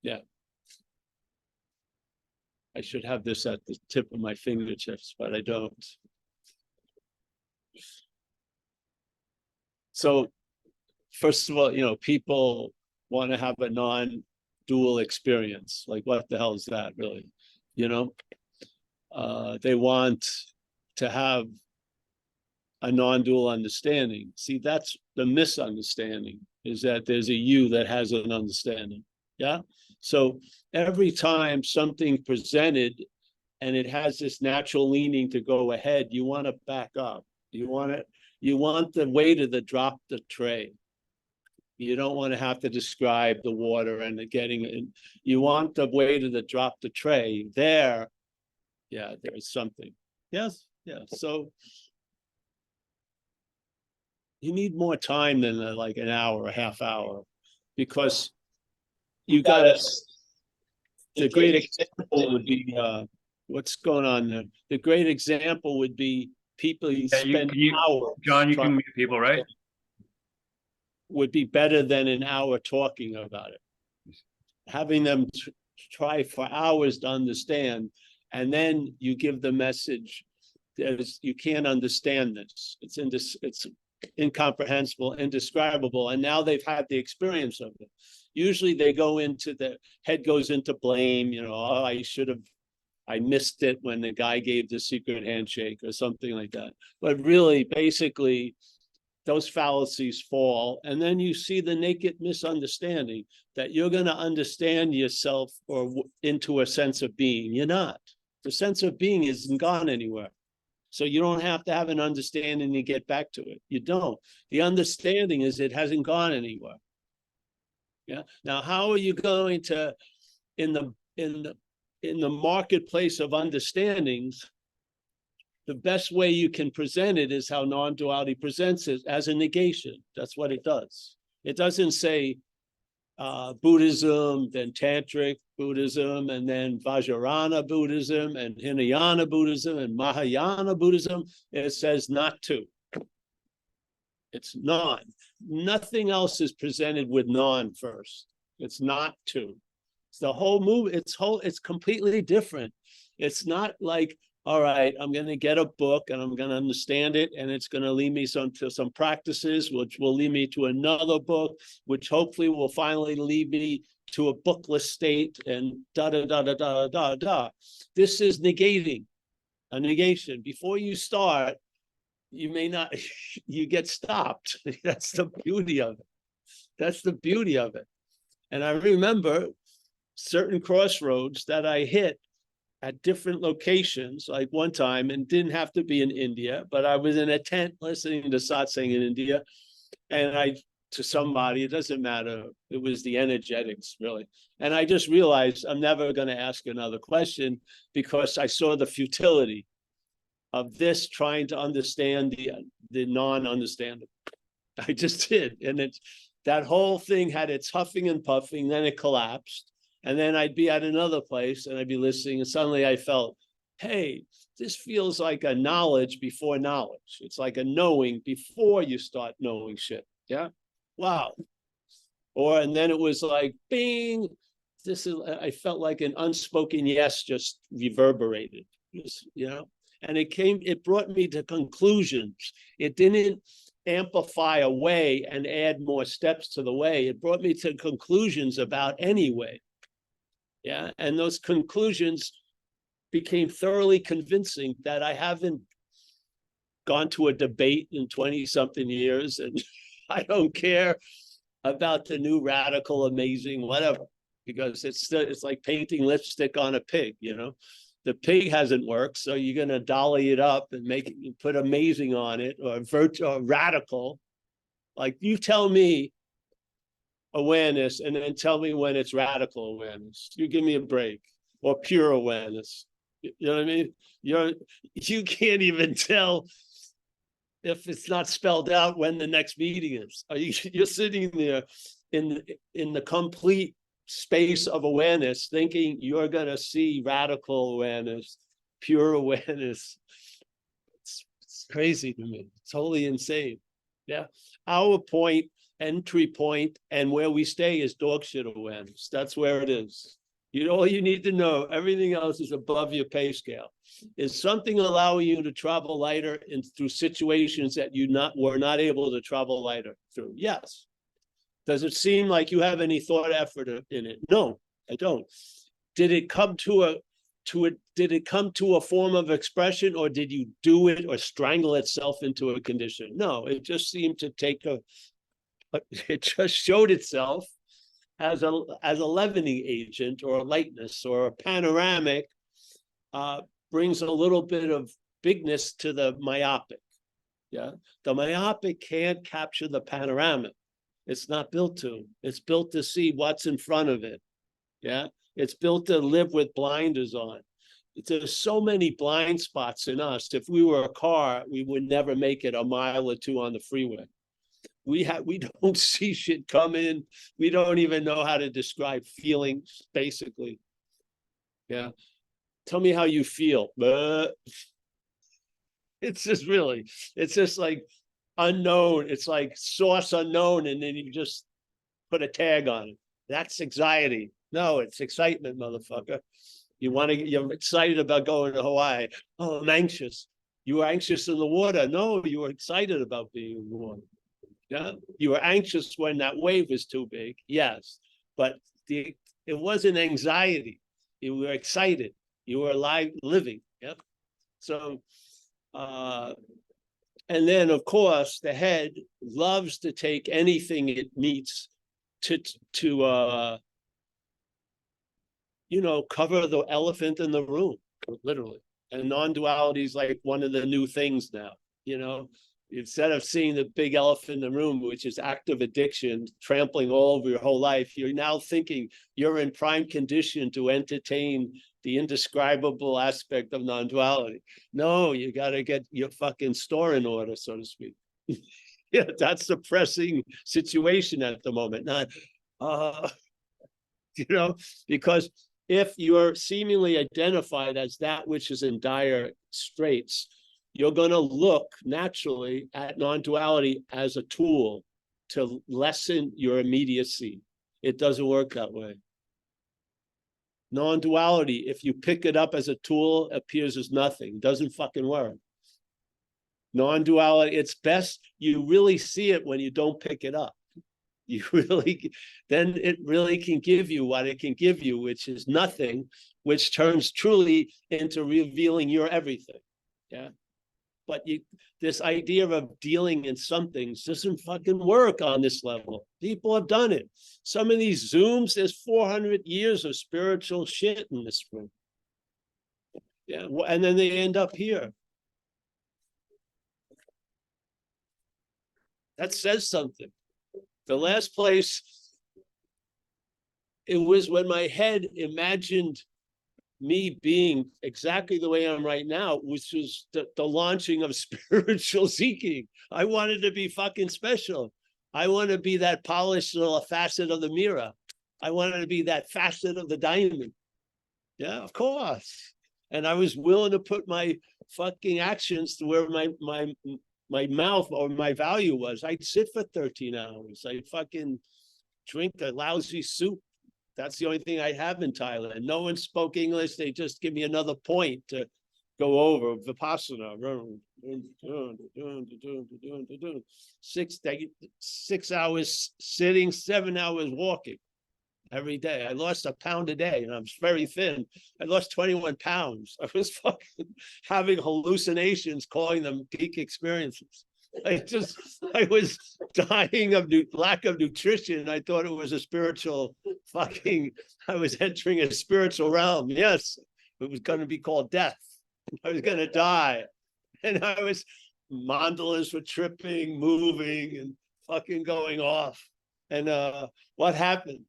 Yeah. I should have this at the tip of my fingertips, but I don't. So first of all, people want to have a non-dual experience. Like, what the hell is that, really? They want to have a non-dual understanding. See, that's the misunderstanding, is that there's a you that has an understanding. Yeah. So every time something presented and it has this natural leaning to go ahead, you want to back up. You want the waiter to drop the tray. You don't want to have to describe the water and the getting it. You want the waiter to drop the tray. There is something. Yes. Yeah. So you need more time than like an hour, a half hour, because you got to. The great example would be what's going on there. The great example would be people you spend hours. John, you can meet people, right? Would be better than an hour talking about it. Having them try for hours to understand, and then you give the message. You can't understand this. It's incomprehensible, indescribable, and now they've had the experience of it. Usually they go into the head goes into blame. Oh, I missed it when the guy gave the secret handshake or something like that. But really, basically, those fallacies fall, and then you see the naked misunderstanding that you're going to understand yourself or into a sense of being. You're not. The sense of being isn't gone anywhere. So you don't have to have an understanding to get back to it. You don't. The understanding is it hasn't gone anywhere. Yeah. Now, how are you going to, in the marketplace of understandings, the best way you can present it is how non-duality presents it, as a negation. That's what it does. It doesn't say Buddhism, then Tantric Buddhism, and then Vajrayana Buddhism, and Hinayana Buddhism, and Mahayana Buddhism. It says not to. It's non. Nothing else is presented with non first. It's not to. It's the whole move. It's completely different. It's not like, all right, I'm going to get a book and I'm going to understand it, and it's going to lead me to some practices, which will lead me to another book, which hopefully will finally lead me to a bookless state, and da da da da da da da. This is negating, a negation. Before you start, you may not, you get stopped. That's the beauty of it. That's the beauty of it. And I remember certain crossroads that I hit at different locations, like one time, and didn't have to be in India, but I was in a tent listening to satsang in India, and to somebody, it doesn't matter, it was the energetics, really. And I just realized I'm never going to ask another question, because I saw the futility of this trying to understand the non-understandable. I just did. And that whole thing had its huffing and puffing, then it collapsed. And then I'd be at another place and I'd be listening, and suddenly I felt, hey, this feels like a knowledge before knowledge. It's like a knowing before you start knowing shit. Yeah. Wow. And then it was like, bing, I felt like an unspoken yes just reverberated, and it brought me to conclusions. It didn't amplify a way and add more steps to the way. It brought me to conclusions about any way. Yeah. And those conclusions became thoroughly convincing that I haven't gone to a debate in 20-something years, and I don't care about the new radical, amazing, whatever, because it's like painting lipstick on a pig, The pig hasn't worked, so you're going to dolly it up and put amazing on it, or radical. Like, you tell me awareness and then tell me when it's radical awareness. You give me a break. Or pure awareness. You know what I mean? You can't even tell if it's not spelled out when the next meeting is. You're sitting there in the complete space of awareness, thinking you're going to see radical awareness, pure awareness. It's crazy to me. It's totally insane. Yeah. Our point entry point, and where we stay is dog shit awareness. That's where it is. All you need to know, everything else is above your pay scale. Is something allowing you to travel lighter through situations that you were not able to travel lighter through? Yes. Does it seem like you have any thought effort in it? No, I don't. Did it come to a form of expression, or did you do it or strangle itself into a condition? No, it just seemed to it just showed itself as a leavening agent, or a lightness, or a panoramic, brings a little bit of bigness to the myopic. Yeah, the myopic can't capture the panoramic. It's not built to. It's built to see what's in front of it. Yeah, it's built to live with blinders on. There's so many blind spots in us. If we were a car, we would never make it a mile or two on the freeway. We don't see shit coming. We don't even know how to describe feelings, basically. Yeah. Tell me how you feel. It's just like unknown. It's like source unknown, and then you just put a tag on it. That's anxiety. No, it's excitement, motherfucker. You're excited about going to Hawaii. Oh, I'm anxious. You were anxious in the water. No, you were excited about being in the water. Yeah, you were anxious when that wave was too big. Yes, but it wasn't anxiety. You were excited. You were alive, living. Yep. So, and then of course the head loves to take anything it meets to cover the elephant in the room, literally. And non-duality is like one of the new things now. Instead of seeing the big elephant in the room, which is active addiction, trampling all over your whole life, you're now thinking you're in prime condition to entertain the indescribable aspect of non-duality. No, you got to get your fucking store in order, so to speak. Yeah, that's the pressing situation at the moment. Not, because if you're seemingly identified as that which is in dire straits, you're going to look naturally at non-duality as a tool to lessen your immediacy. It doesn't work that way. Non-duality, if you pick it up as a tool, appears as nothing. Doesn't fucking work. Non-duality, it's best you really see it when you don't pick it up. Then it really can give you what it can give you, which is nothing, which turns truly into revealing your everything. Yeah. But this idea of dealing in some things doesn't fucking work on this level. People have done it. Some of these Zooms, there's 400 years of spiritual shit in this room. Yeah, and then they end up here. That says something. The last place, it was when my head imagined me being exactly the way I'm right now, which was the launching of spiritual seeking. I wanted to be fucking special. I want to be that polished little facet of the mirror. I wanted to be that facet of the diamond. Yeah, of course. And I was willing to put my fucking actions to where my mouth or my value was. I'd sit for 13 hours. I'd fucking drink a lousy soup. That's the only thing I have in Thailand. No one spoke English. They just give me another point to go over Vipassana. 6 hours sitting, 7 hours walking every day. I lost a pound a day, and I'm very thin. I lost 21 pounds. I was fucking having hallucinations, calling them peak experiences. I was dying of lack of nutrition. I thought it was a spiritual I was entering a spiritual realm. Yes, it was going to be called death. I was going to die. And mandalas were tripping, moving, and fucking going off. And what happened?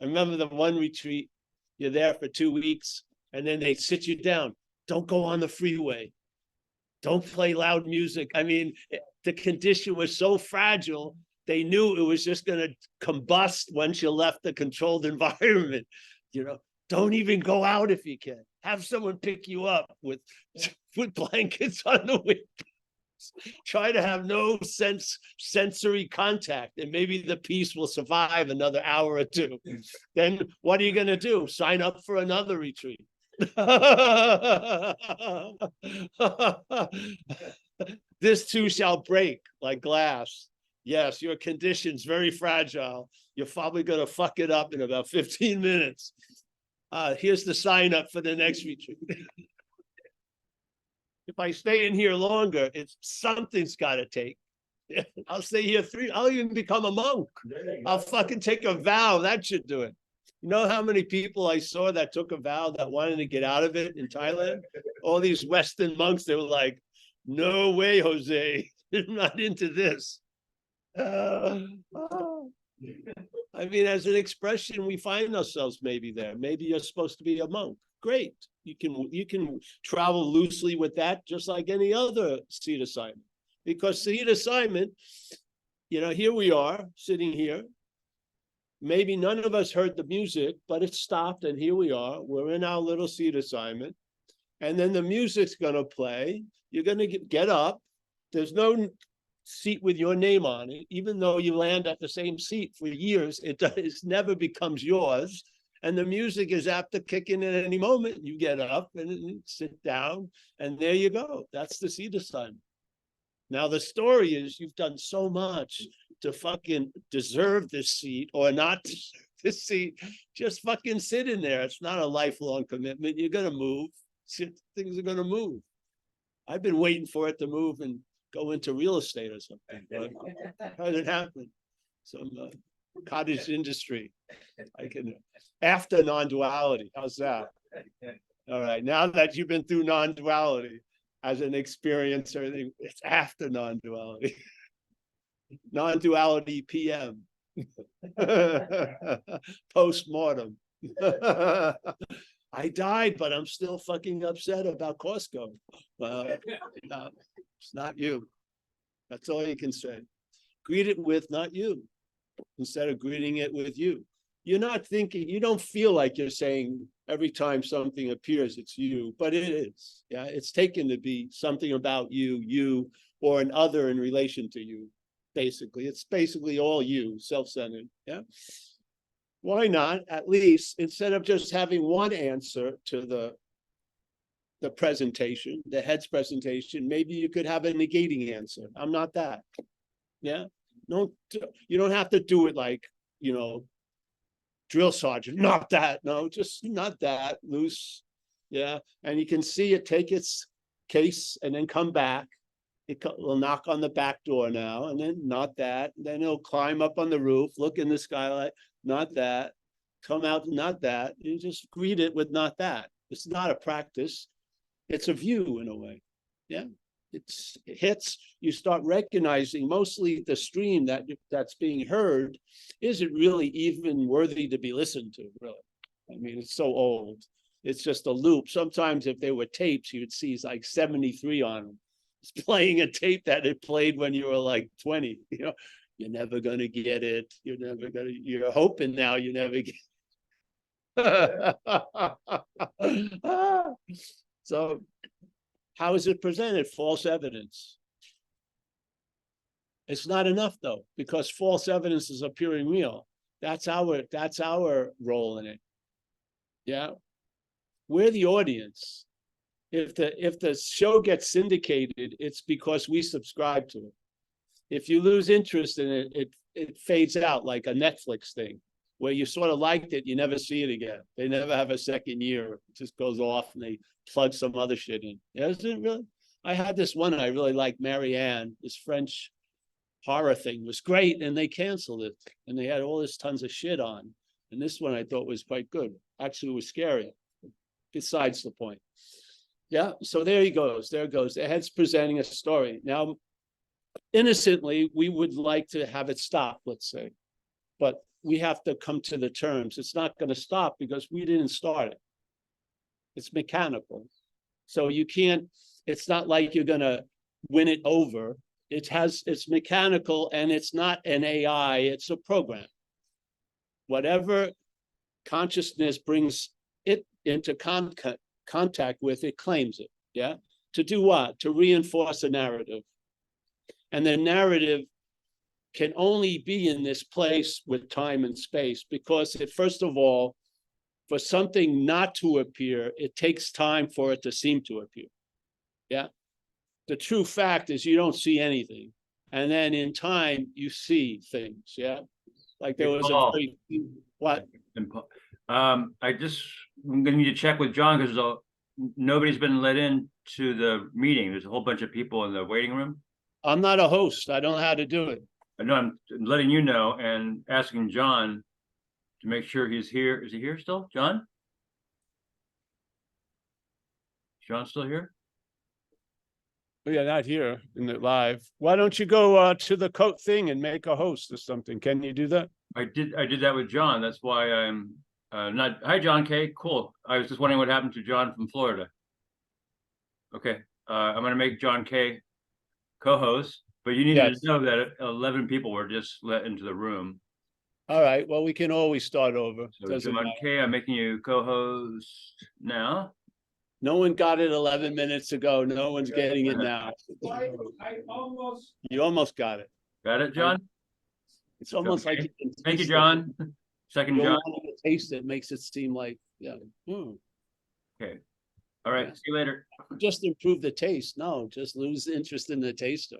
I remember the one retreat, you're there for 2 weeks, and then they sit you down. Don't go on the freeway. Don't play loud music. I mean, the condition was so fragile, they knew it was just going to combust once you left the controlled environment. Don't even go out if you can. Have someone pick you up with blankets on the window. Try to have no sensory contact, and maybe the piece will survive another hour or two. Then what are you going to do? Sign up for another retreat. This too shall break like glass. Yes, your condition's very fragile. You're probably going to fuck it up in about 15 minutes. Here's the sign up for the next retreat. If I stay in here longer, it's something's got to take. I'll stay here I'll even become a monk. I'll fucking take a vow. That should do it. You know how many people I saw that took a vow that wanted to get out of it in Thailand? All these Western monks, they were like, no way, Jose. I'm not into this. I mean, as an expression, we find ourselves maybe there. Maybe you're supposed to be a monk. Great. You can travel loosely with that, just like any other seed assignment. Because seed assignment, here we are sitting here. Maybe none of us heard the music, but it stopped, and here we are. We're in our little seed assignment. And then the music's going to play. You're going to get up. There's no seat with your name on it. Even though you land at the same seat for years, it never becomes yours. And the music is apt to kick in at any moment. You get up and sit down, and there you go. That's the seed assignment. Now, the story is you've done so much to fucking deserve this seat or not deserve this seat. Just fucking sit in there. It's not a lifelong commitment. You're going to move. Things are going to move. I've been waiting for it to move and go into real estate or something, but it hasn't happened. Some cottage industry. I can, after non-duality. How's that? All right. Now that you've been through non-duality, as an experiencer, it's after non-duality. Non-duality PM. Post-mortem. I died, but I'm still fucking upset about Costco. It's not you. That's all you can say. Greet it with not you, instead of greeting it with you. You're not thinking, you don't feel like you're saying every time something appears, it's you, but it is. Yeah, it's taken to be something about you, or an other in relation to you. Basically, it's basically all you, self-centered. Yeah. Why not, at least, instead of just having one answer to the presentation, the head's presentation, maybe you could have a negating answer. I'm not that. Yeah. No, you don't have to do it like, drill sergeant, not that. No, just not that, loose. Yeah. And you can see it take its case and then come back. It will knock on the back door now, and then not that. Then it'll climb up on the roof, look in the skylight, not that. Come out, not that. You just greet it with not that. It's not a practice. It's a view in a way. Yeah. It hits, you start recognizing mostly the stream that's being heard. Is it really even worthy to be listened to, really? I mean, it's so old. It's just a loop. Sometimes if there were tapes, you'd see it's like 73 on them. It's playing a tape that it played when you were like 20. You're never going to get it. You're hoping now you never get it. So, how is it presented? False evidence. It's not enough though, because false evidence is appearing real. That's our role in it. Yeah. We're the audience. If the show gets syndicated, it's because we subscribe to it. If you lose interest in it, it fades out like a Netflix thing, where you sort of liked it, you never see it again. They never have a second year. It just goes off and they plug some other shit in. Yeah, is it really? I had this one I really liked, Marianne, this French horror thing was great, and they canceled it. And they had all this tons of shit on. And this one I thought was quite good. Actually, it was scary. Besides the point. Yeah, so there he goes. There it goes. The head's presenting a story. Now, innocently, we would like to have it stop, let's say. But we have to come to the terms. It's not going to stop because we didn't start it. It's mechanical. So you can't, it's not like you're going to win it over. It's mechanical, and it's not an AI, it's a program. Whatever consciousness brings it into contact with, it claims it. Yeah. To do what? To reinforce a narrative. And the narrative can only be in this place with time and space, because first of all, for something not to appear, it takes time for it to seem to appear. Yeah. The true fact is you don't see anything. And then in time, you see things. Yeah. Like there was Paul. What? I'm going to need to check with John because nobody's been let in to the meeting. There's a whole bunch of people in the waiting room. I'm not a host. I don't know how to do it. No, I'm letting you know and asking John to make sure he's here. Is he here still, John? John's still here? Yeah, not here in the live. Why don't you go to the coat thing and make a host or something? Can you do that? I did that with John. That's why I'm not. Hi, John K. Cool. I was just wondering what happened to John from Florida. Okay. I'm going to make John K. co-host, but you need to know that 11 people were just let into the room. All right. Well, we can always start over. So John K., I'm making you co-host now. No one got it 11 minutes ago. No one's getting it now. You almost got it. Got it, John? It's almost like you can thank you, John. Second, John. Taste it makes it seem like, yeah. Okay. All right. See you later. Just improve the taste. No, just lose interest in the taster.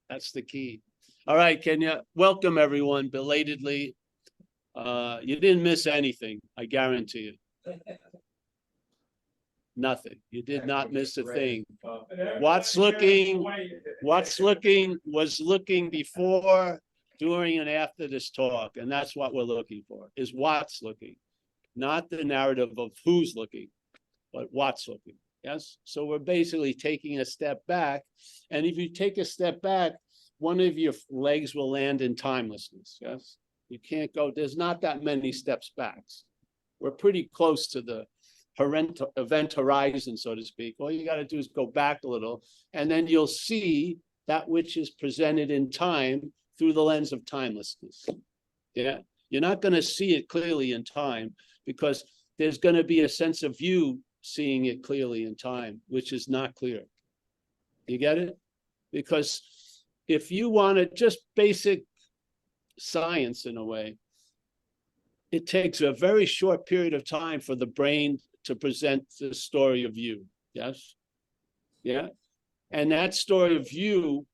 That's the key. All right, Kenya. Welcome, everyone, belatedly. You didn't miss anything, I guarantee you. Nothing. You did not miss a thing. What's looking was looking before, during, and after this talk. And that's what we're looking for, is what's looking, not the narrative of who's looking, but what's looking. Yes. So we're basically taking a step back. And if you take a step back, one of your legs will land in timelessness. Yes. You can't go, there's not that many steps back. We're pretty close to the event horizon, so to speak. All you got to do is go back a little, and then you'll see that which is presented in time through the lens of timelessness. Yeah. You're not going to see it clearly in time because there's going to be a sense of you seeing it clearly in time, which is not clear. You get it? Because if you want to just basic science in a way, it takes a very short period of time for the brain to present the story of you. Yes? Yeah? And that story of you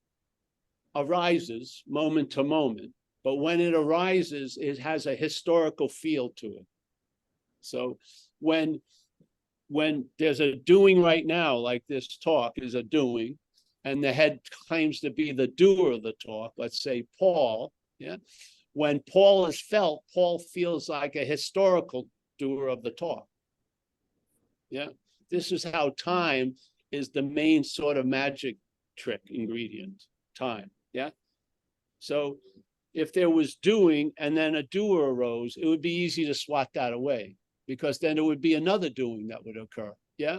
arises moment to moment. But when it arises, it has a historical feel to it. So when there's a doing right now, like this talk is a doing, and the head claims to be the doer of the talk, let's say Paul, yeah. When Paul is felt, Paul feels like a historical doer of the talk. Yeah. This is how time is the main sort of magic trick ingredient, time. Yeah. So if there was doing and then a doer arose, it would be easy to swat that away because then it would be another doing that would occur. Yeah.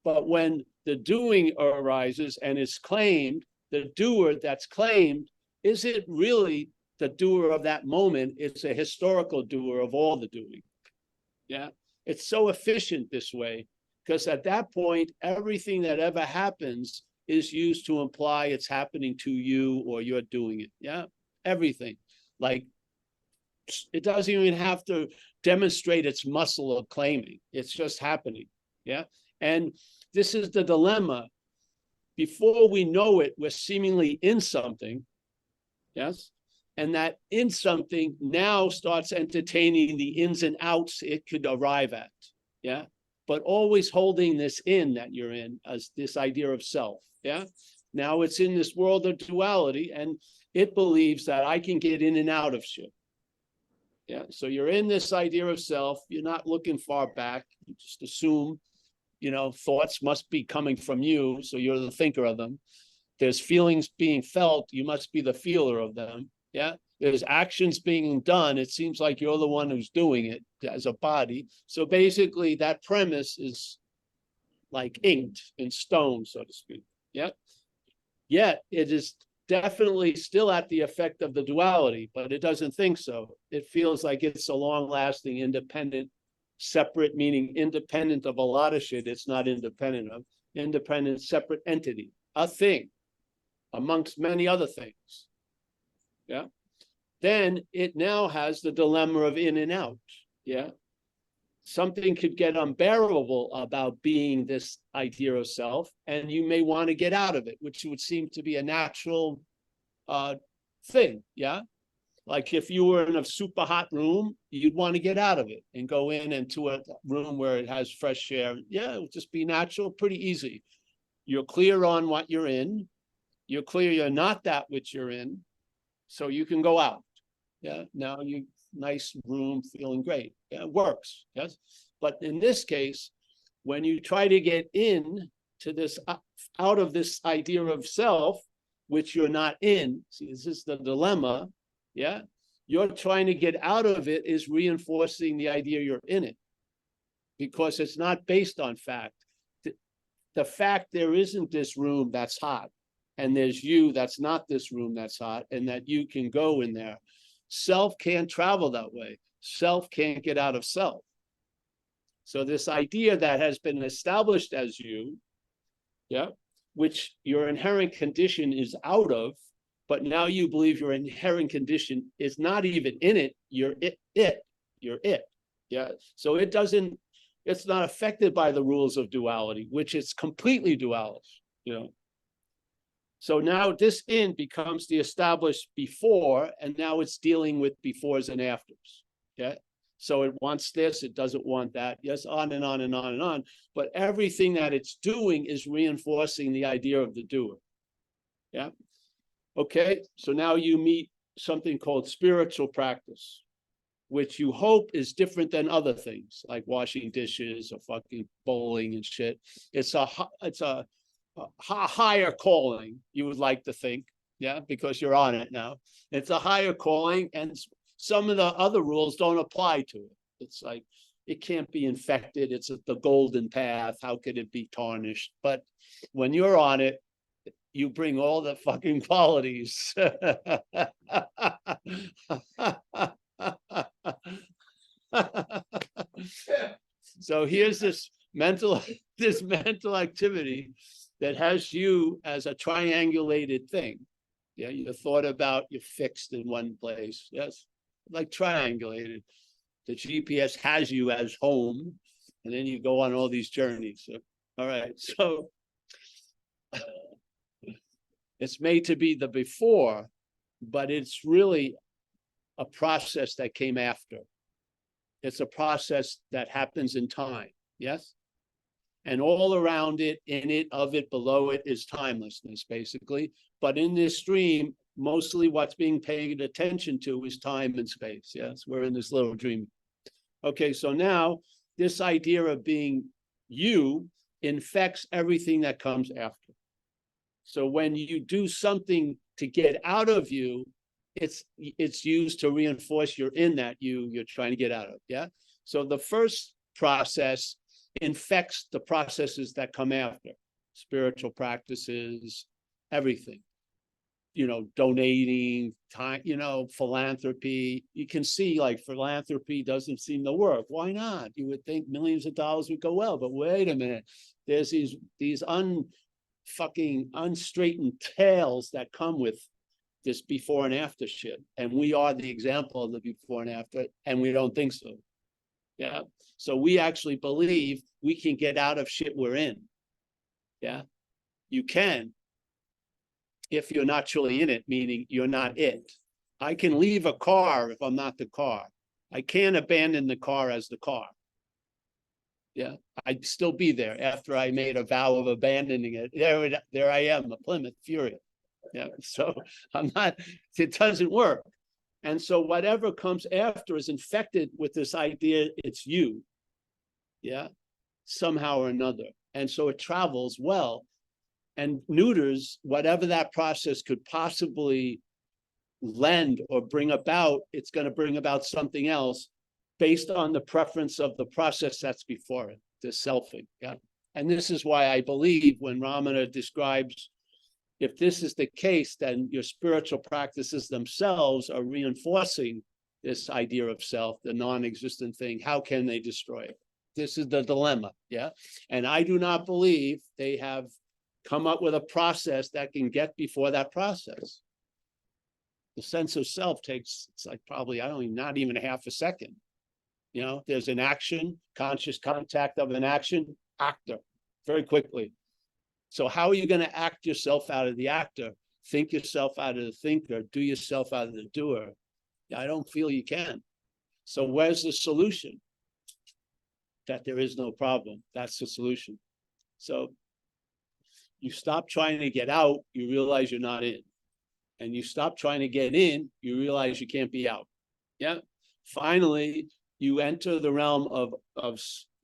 But when the doing arises and is claimed, the doer that's claimed isn't really the doer of that moment. It's a historical doer of all the doing. Yeah. It's so efficient this way because at that point, everything that ever happens is used to imply it's happening to you or you're doing it. Yeah. Everything. Like it doesn't even have to demonstrate its muscle of claiming. It's just happening. Yeah. And this is the dilemma. Before we know it, we're seemingly in something. Yes. And that in something now starts entertaining the ins and outs it could arrive at. Yeah. But always holding this in that you're in as this idea of self. Yeah. Now it's in this world of duality and it believes that I can get in and out of shit. Yeah. So you're in this idea of self. You're not looking far back. You just assume, thoughts must be coming from you. So you're the thinker of them. There's feelings being felt. You must be the feeler of them. Yeah. There's actions being done. It seems like you're the one who's doing it as a body. So basically that premise is like inked in stone, so to speak. Yeah. Yet it is definitely still at the effect of the duality, but it doesn't think so. It feels like it's a long-lasting, independent, separate, meaning independent of a lot of shit it's not independent of, independent, separate entity, a thing. amongst many other things. Yeah. Then it now has the dilemma of in and out. Yeah. Something could get unbearable about being this idea of self, and you may want to get out of it, which would seem to be a natural thing. Yeah. Like if you were in a super hot room, you'd want to get out of it and go into a room where it has fresh air. Yeah, it would just be natural, pretty easy. You're clear on what you're in. You're clear you're not that which you're in. So you can go out. Yeah, now you nice room, feeling great. Yeah, it works. Yes. But in this case, when you try to get in to this, out of this idea of self, which you're not in, see, this is the dilemma. Yeah, you're trying to get out of it is reinforcing the idea you're in it, because it's not based on fact. The fact there isn't this room that's hot, and there's you that's not this room that's hot, and that you can go in there. Self can't travel that way. Self can't get out of self. So this idea that has been established as you, yeah, which your inherent condition is out of, but now you believe your inherent condition is not even in it, you're you're it. Yeah. So it doesn't, it's not affected by the rules of duality, which is completely duality, you know. So now this in becomes the established before, and now it's dealing with befores and afters. Yeah. So it wants this, it doesn't want that. Yes, on and on and on and on. But everything that it's doing is reinforcing the idea of the doer. Yeah. Okay. So now you meet something called spiritual practice, which you hope is different than other things like washing dishes or fucking bowling and shit. It's a higher calling, you would like to think, yeah, because you're on it now. It's a higher calling, and some of the other rules don't apply to it. It's like it can't be infected. It's the golden path. How could it be tarnished? But when you're on it, you bring all the fucking qualities. So here's this mental activity that has you as a triangulated thing. Yeah, you thought about, you're fixed in one place. Yes, like triangulated. The GPS has you as home, and then you go on all these journeys. So, all right, so it's made to be the before, but it's really a process that came after. It's a process that happens in time. Yes. And all around it, in it, of it, below it is timelessness, basically. But in this stream, mostly what's being paid attention to is time and space. Yes, we're in this little dream. Okay, so now this idea of being you infects everything that comes after. So when you do something to get out of you, it's used to reinforce you're in that you're trying to get out of. Yeah. So the first process infects the processes that come after, spiritual practices, everything, you know, donating time, you know, philanthropy. You can see like philanthropy doesn't seem to work. Why not? You would think millions of dollars would go well, but wait a minute, there's these unstraightened tales that come with this before and after shit, and we are the example of the before and after, and we don't think so. Yeah. So we actually believe we can get out of shit we're in. Yeah. You can, if you're not truly in it, meaning you're not it. I can leave a car if I'm not the car. I can't abandon the car as the car. Yeah. I'd still be there after I made a vow of abandoning it. There I am, a Plymouth Fury. Yeah. So I'm not, it doesn't work. And so whatever comes after is infected with this idea it's you. Yeah, somehow or another. And so it travels well and neuters whatever that process could possibly lend or bring about. It's going to bring about something else based on the preference of the process that's before it, the selfing. Yeah. And this is why I believe when Ramana describes, if this is the case, then your spiritual practices themselves are reinforcing this idea of self, the non-existent thing. How can they destroy it? This is the dilemma. Yeah. And I do not believe they have come up with a process that can get before that process. The sense of self takes, it's like probably, not even a half a second. There's an action, conscious contact of an action, actor, very quickly. So how are you going to act yourself out of the actor, think yourself out of the thinker, do yourself out of the doer? I don't feel you can. So where's the solution? That there is no problem. That's the solution. So you stop trying to get out, you realize you're not in. And you stop trying to get in, you realize you can't be out. Yeah. Finally, you enter the realm of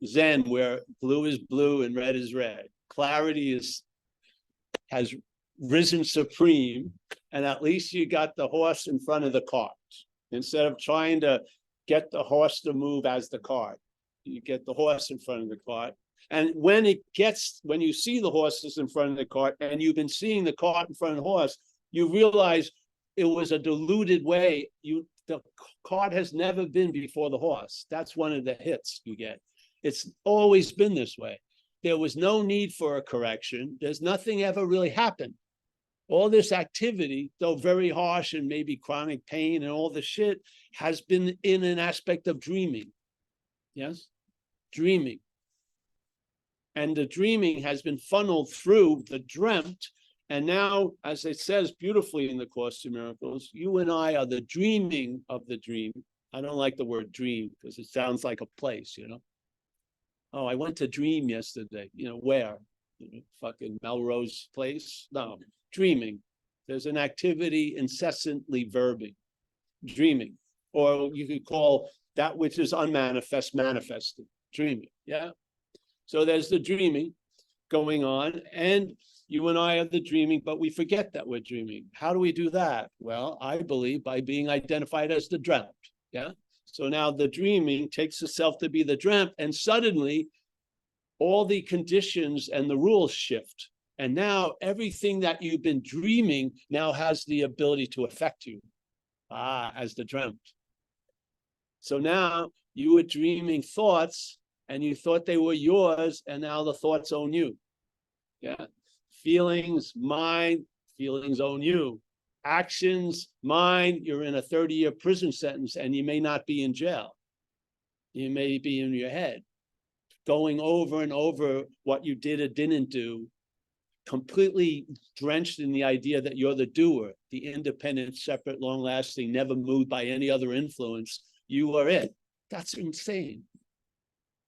Zen, where blue is blue and red is red. Clarity has risen supreme, and at least you got the horse in front of the cart. Instead of trying to get the horse to move as the cart, you get the horse in front of the cart. And when you see the horses in front of the cart, and you've been seeing the cart in front of the horse, you realize it was a diluted way. The cart has never been before the horse. That's one of the hits you get. It's always been this way. There was no need for a correction. There's nothing ever really happened. All this activity, though very harsh and maybe chronic pain and all the shit, has been in an aspect of dreaming. Yes? Dreaming. And the dreaming has been funneled through the dreamt. And now, as it says beautifully in the Course in Miracles, you and I are the dreaming of the dream. I don't like the word dream because it sounds like a place, Oh, I went to dream yesterday. Where? Fucking Melrose Place? No, dreaming. There's an activity incessantly verbing, dreaming. Or you could call that which is unmanifest manifested, dreaming. Yeah. So there's the dreaming going on, and you and I are the dreaming, but we forget that we're dreaming. How do we do that? Well, I believe by being identified as the dreamt. Yeah. So now the dreaming takes itself to be the dreamt, and suddenly all the conditions and the rules shift. And now everything that you've been dreaming now has the ability to affect you as the dreamt. So now you were dreaming thoughts and you thought they were yours, and now the thoughts own you. Yeah. Feelings, mind, feelings own you. Actions, mind, you're in a 30-year prison sentence and you may not be in jail. You may be in your head, going over and over what you did or didn't do, completely drenched in the idea that you're the doer, the independent, separate, long-lasting, never moved by any other influence. You are it. That's insane.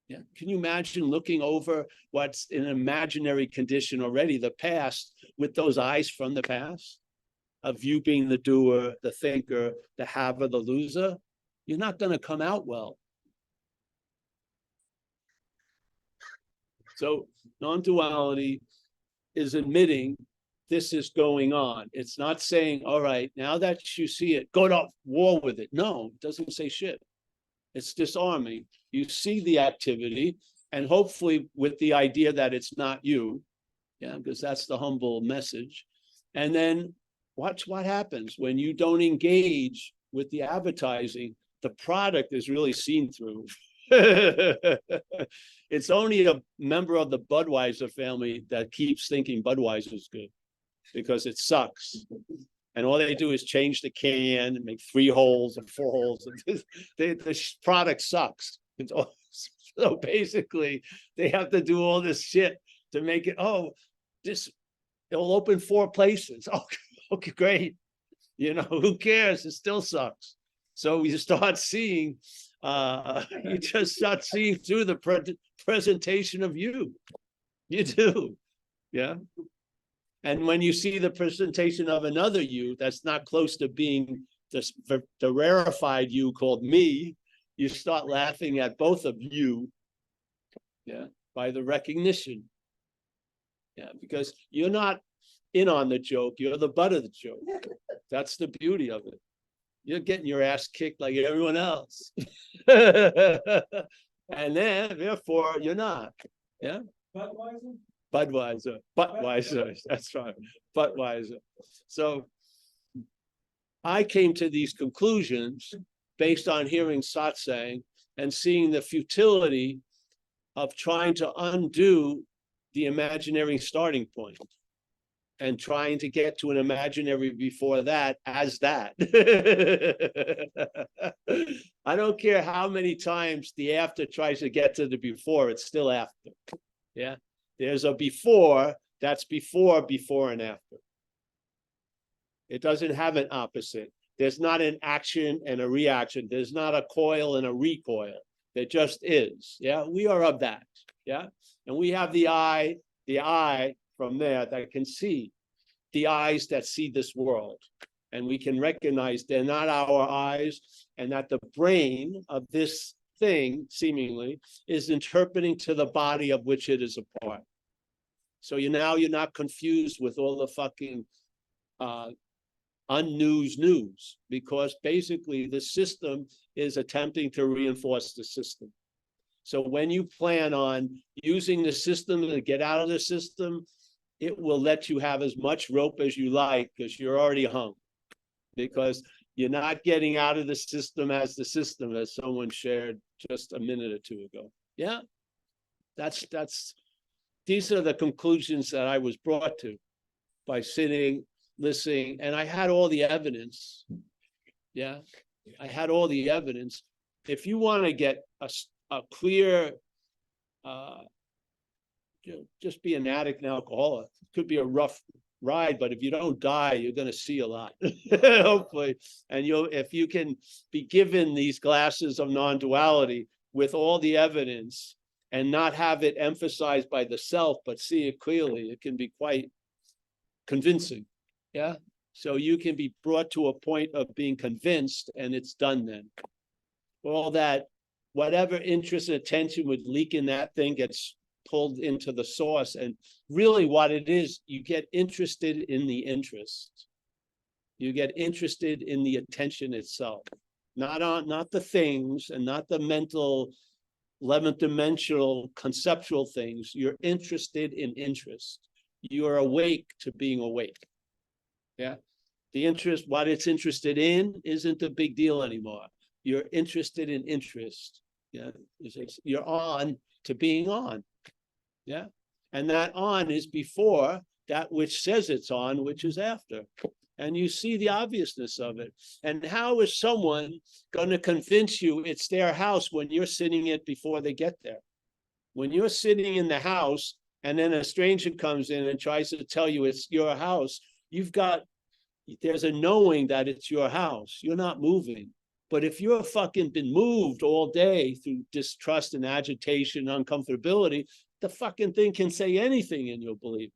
Yeah. Can you imagine looking over what's an imaginary condition already, the past, with those eyes from the past? Of you being the doer, the thinker, the haver, the loser? You're not going to come out well. So non-duality is admitting this is going on. It's not saying, all right, now that you see it, go to war with it. No, it doesn't say shit. It's disarming. You see the activity, and hopefully with the idea that it's not you, because that's the humble message. And then watch what happens when you don't engage with the advertising. The product is really seen through. It's only a member of the Budweiser family that keeps thinking Budweiser is good, because it sucks. And all they do is change the can and make 3 holes and 4 holes. The product sucks. So basically, they have to do all this shit to make it, it'll open 4 places. Okay, great. Who cares? It still sucks. So you start seeing, you just start seeing through the presentation of you. You do. Yeah. And when you see the presentation of another you that's not close to being the rarefied you called me, you start laughing at both of you, by the recognition. Because you're not in on the joke, you're the butt of the joke. That's the beauty of it. You're getting your ass kicked like everyone else. And then, therefore, you're not. Yeah? Budweiser, that's right, Budweiser. So I came to these conclusions based on hearing satsang and seeing the futility of trying to undo the imaginary starting point and trying to get to an imaginary before that as that. I don't care how many times the after tries to get to the before, it's still after. Yeah, there's a before, that's before and after. It doesn't have an opposite. There's not an action and a reaction. There's not a coil and a recoil. There just is. Yeah, we are of that. Yeah, and we have the eye from there that can see, the eyes that see this world. And we can recognize they're not our eyes, and that the brain of this thing, seemingly, is interpreting to the body of which it is a part. So you're not confused with all the fucking news, because basically the system is attempting to reinforce the system. So when you plan on using the system to get out of the system, it will let you have as much rope as you like, because you're already hung, because you're not getting out of the system, as someone shared just a minute or two ago. Yeah, these are the conclusions that I was brought to by sitting, listening, and I had all the evidence. Yeah, I had all the evidence. If you want to get a clear, just be an addict and alcoholic. It could be a rough ride, but if you don't die, you're going to see a lot, hopefully. And if you can be given these glasses of non-duality with all the evidence and not have it emphasized by the self, but see it clearly, it can be quite convincing. Yeah. So you can be brought to a point of being convinced, and it's done then. All that, whatever interest and attention would leak in that thing gets pulled into the source. And really what it is, you get interested in the interest. You get interested in the attention itself, not the things, and not the mental 11th dimensional conceptual things. You're interested in interest. You are awake to being awake. Yeah. The interest, what it's interested in isn't a big deal anymore. You're interested in interest. Yeah. You're on to being on. Yeah. And that on is before that which says it's on, which is after. And you see the obviousness of it. And how is someone going to convince you it's their house when you're sitting it before they get there? When you're sitting in the house and then a stranger comes in and tries to tell you it's your house, there's a knowing that it's your house. You're not moving. But if you're fucking been moved all day through distrust and agitation, uncomfortability, the fucking thing can say anything and you'll believe.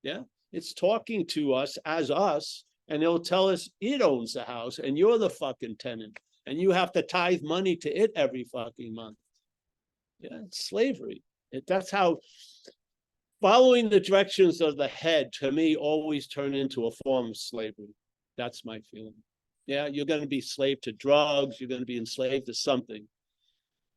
Yeah. It's talking to us as us, and it'll tell us it owns the house and you're the fucking tenant and you have to tithe money to it every fucking month. Yeah. It's slavery. That's how following the directions of the head, to me, always turn into a form of slavery. That's my feeling. Yeah, you're going to be slave to drugs. You're going to be enslaved to something,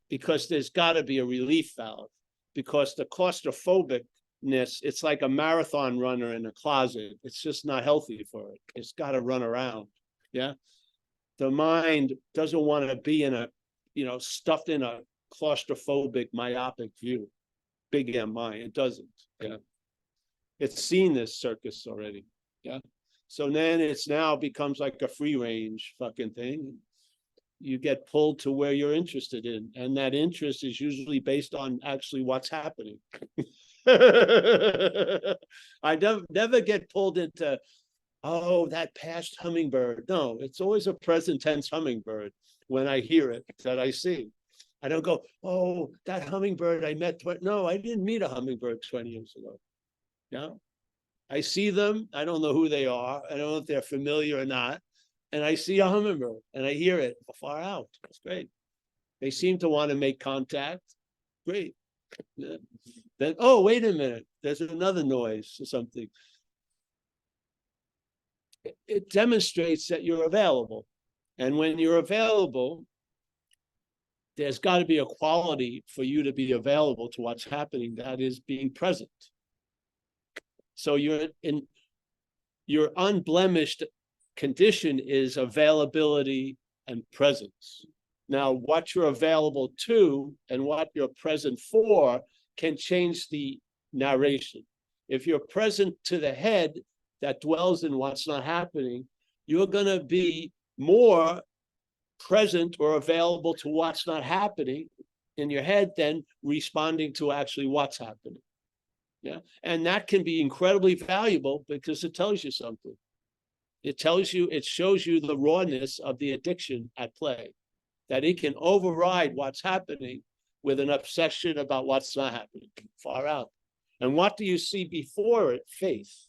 because there's got to be a relief valve, because the claustrophobicness, it's like a marathon runner in a closet. It's just not healthy for it. It's got to run around. Yeah. The mind doesn't want to be in stuffed in a claustrophobic, myopic view. Big MI, it doesn't. Yeah. It's seen this circus already. Yeah. So then it's now becomes like a free range fucking thing. You get pulled to where you're interested in. And that interest is usually based on actually what's happening. I never get pulled into, oh, that past hummingbird. No, it's always a present tense hummingbird when I hear it that I see. I don't go, oh, that hummingbird I met. No, I didn't meet a hummingbird 20 years ago. No, I see them. I don't know who they are. I don't know if they're familiar or not. And I see a hummingbird and I hear it far out. It's great. They seem to want to make contact. Great. Yeah. Then, oh, wait a minute. There's another noise or something. It demonstrates that you're available. And when you're available, there's got to be a quality for you to be available to what's happening, that is being present. So your unblemished condition is availability and presence. Now, what you're available to and what you're present for can change the narration. If you're present to the head that dwells in what's not happening, you're going to be more present or available to what's not happening in your head than responding to actually what's happening. Yeah. And that can be incredibly valuable because it tells you something. It tells you, it shows you the rawness of the addiction at play, that it can override what's happening with an obsession about what's not happening. Far out. And what do you see before it? Faith.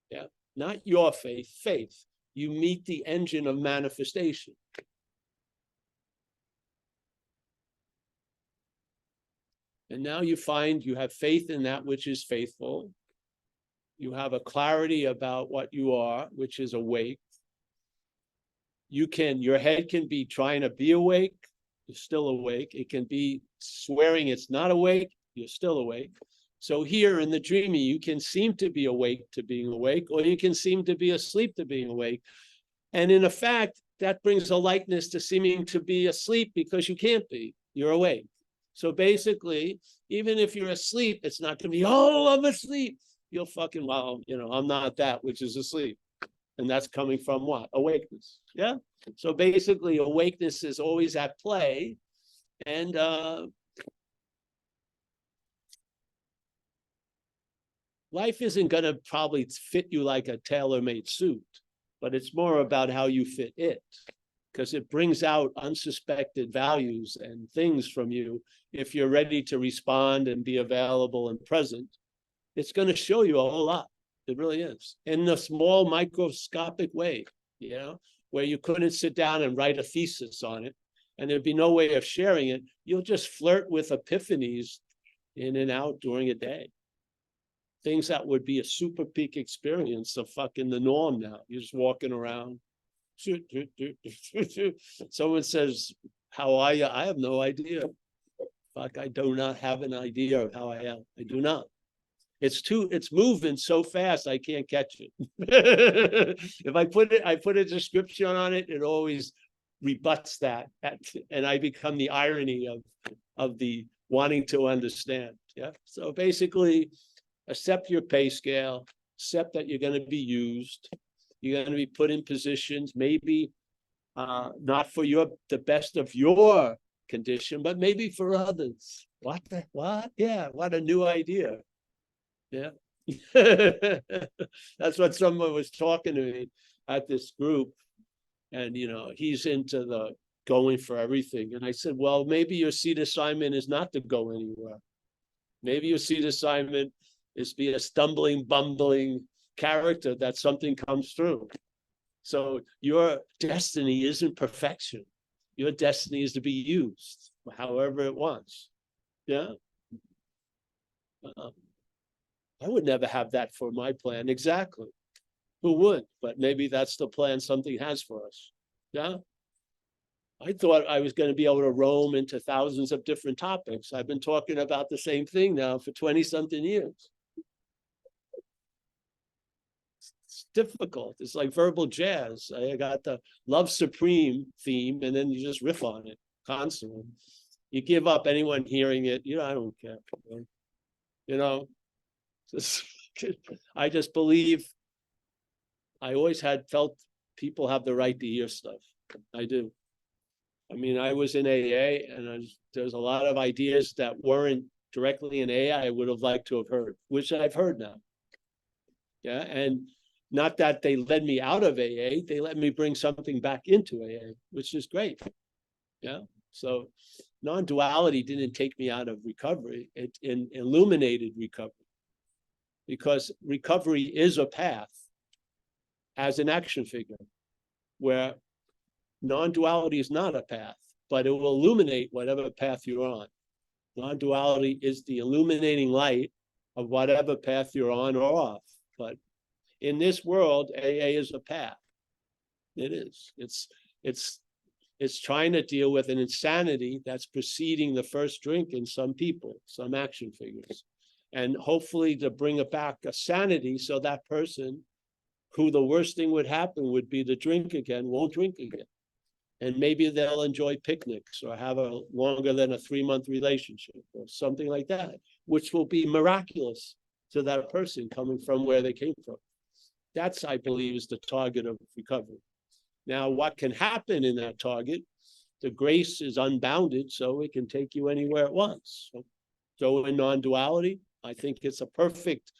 Yeah. Not your faith, faith. You meet the engine of manifestation. And now you find you have faith in that which is faithful. You have a clarity about what you are, which is awake. Your head can be trying to be awake, you're still awake. It can be swearing it's not awake, you're still awake. So here in the dreaming, you can seem to be awake to being awake, or you can seem to be asleep to being awake. And in effect, that brings a likeness to seeming to be asleep because you can't be, you're awake. So basically, even if you're asleep, it's not going to be, oh, I'm asleep. You'll fucking, well, I'm not that which is asleep. And that's coming from what? Awakeness. Yeah. So basically, awakeness is always at play. And life isn't going to probably fit you like a tailor-made suit, but it's more about how you fit it, because it brings out unsuspected values and things from you. If you're ready to respond and be available and present, it's going to show you a whole lot. It really is. In a small microscopic way, where you couldn't sit down and write a thesis on it, and there'd be no way of sharing it. You'll just flirt with epiphanies in and out during a day. Things that would be a super peak experience of fucking the norm now. You're just walking around. Someone says, how are you? I have no idea. Fuck, I do not have an idea of how I am. I do not. It's moving so fast, I can't catch it. If I put a description on it, it always rebuts that. And I become the irony of the wanting to understand. Yeah. So basically, accept your pay scale, accept that you're going to be used. You're going to be put in positions, maybe not for the best of your condition, but maybe for others. What? Yeah, what a new idea. Yeah. That's what someone was talking to me at this group. And, he's into the going for everything. And I said, well, maybe your seed assignment is not to go anywhere. Maybe your seed assignment is be a stumbling, bumbling character that something comes through. So your destiny isn't perfection. Your destiny is to be used however it wants. Yeah. I would never have that for my plan. Exactly. Who would? But maybe that's the plan something has for us. Yeah. I thought I was going to be able to roam into thousands of different topics. I've been talking about the same thing now for 20-something years. It's difficult. It's like verbal jazz. I got the Love Supreme theme, and then you just riff on it constantly. You give up anyone hearing it. I don't care. I just believe I always felt people have the right to hear stuff. I do. I mean, I was in AA, and there's a lot of ideas that weren't directly in AA I would have liked to have heard, which I've heard now. Yeah, and not that they led me out of AA, they let me bring something back into AA, which is great. Yeah, so non-duality didn't take me out of recovery. It illuminated recovery. Because recovery is a path as an action figure, where non-duality is not a path, but it will illuminate whatever path you're on. Non-duality is the illuminating light of whatever path you're on or off. But in this world, AA is a path. It is. It's trying to deal with an insanity that's preceding the first drink in some people, some action figures. And hopefully to bring it back a sanity, so that person who the worst thing would happen would be to drink again, won't drink again. And maybe they'll enjoy picnics or have a longer than a 3-month relationship, or something like that, which will be miraculous to that person coming from where they came from. That's, I believe, is the target of recovery. Now, what can happen in that target? The grace is unbounded, so it can take you anywhere it wants. So in non-duality, I think it's a perfect,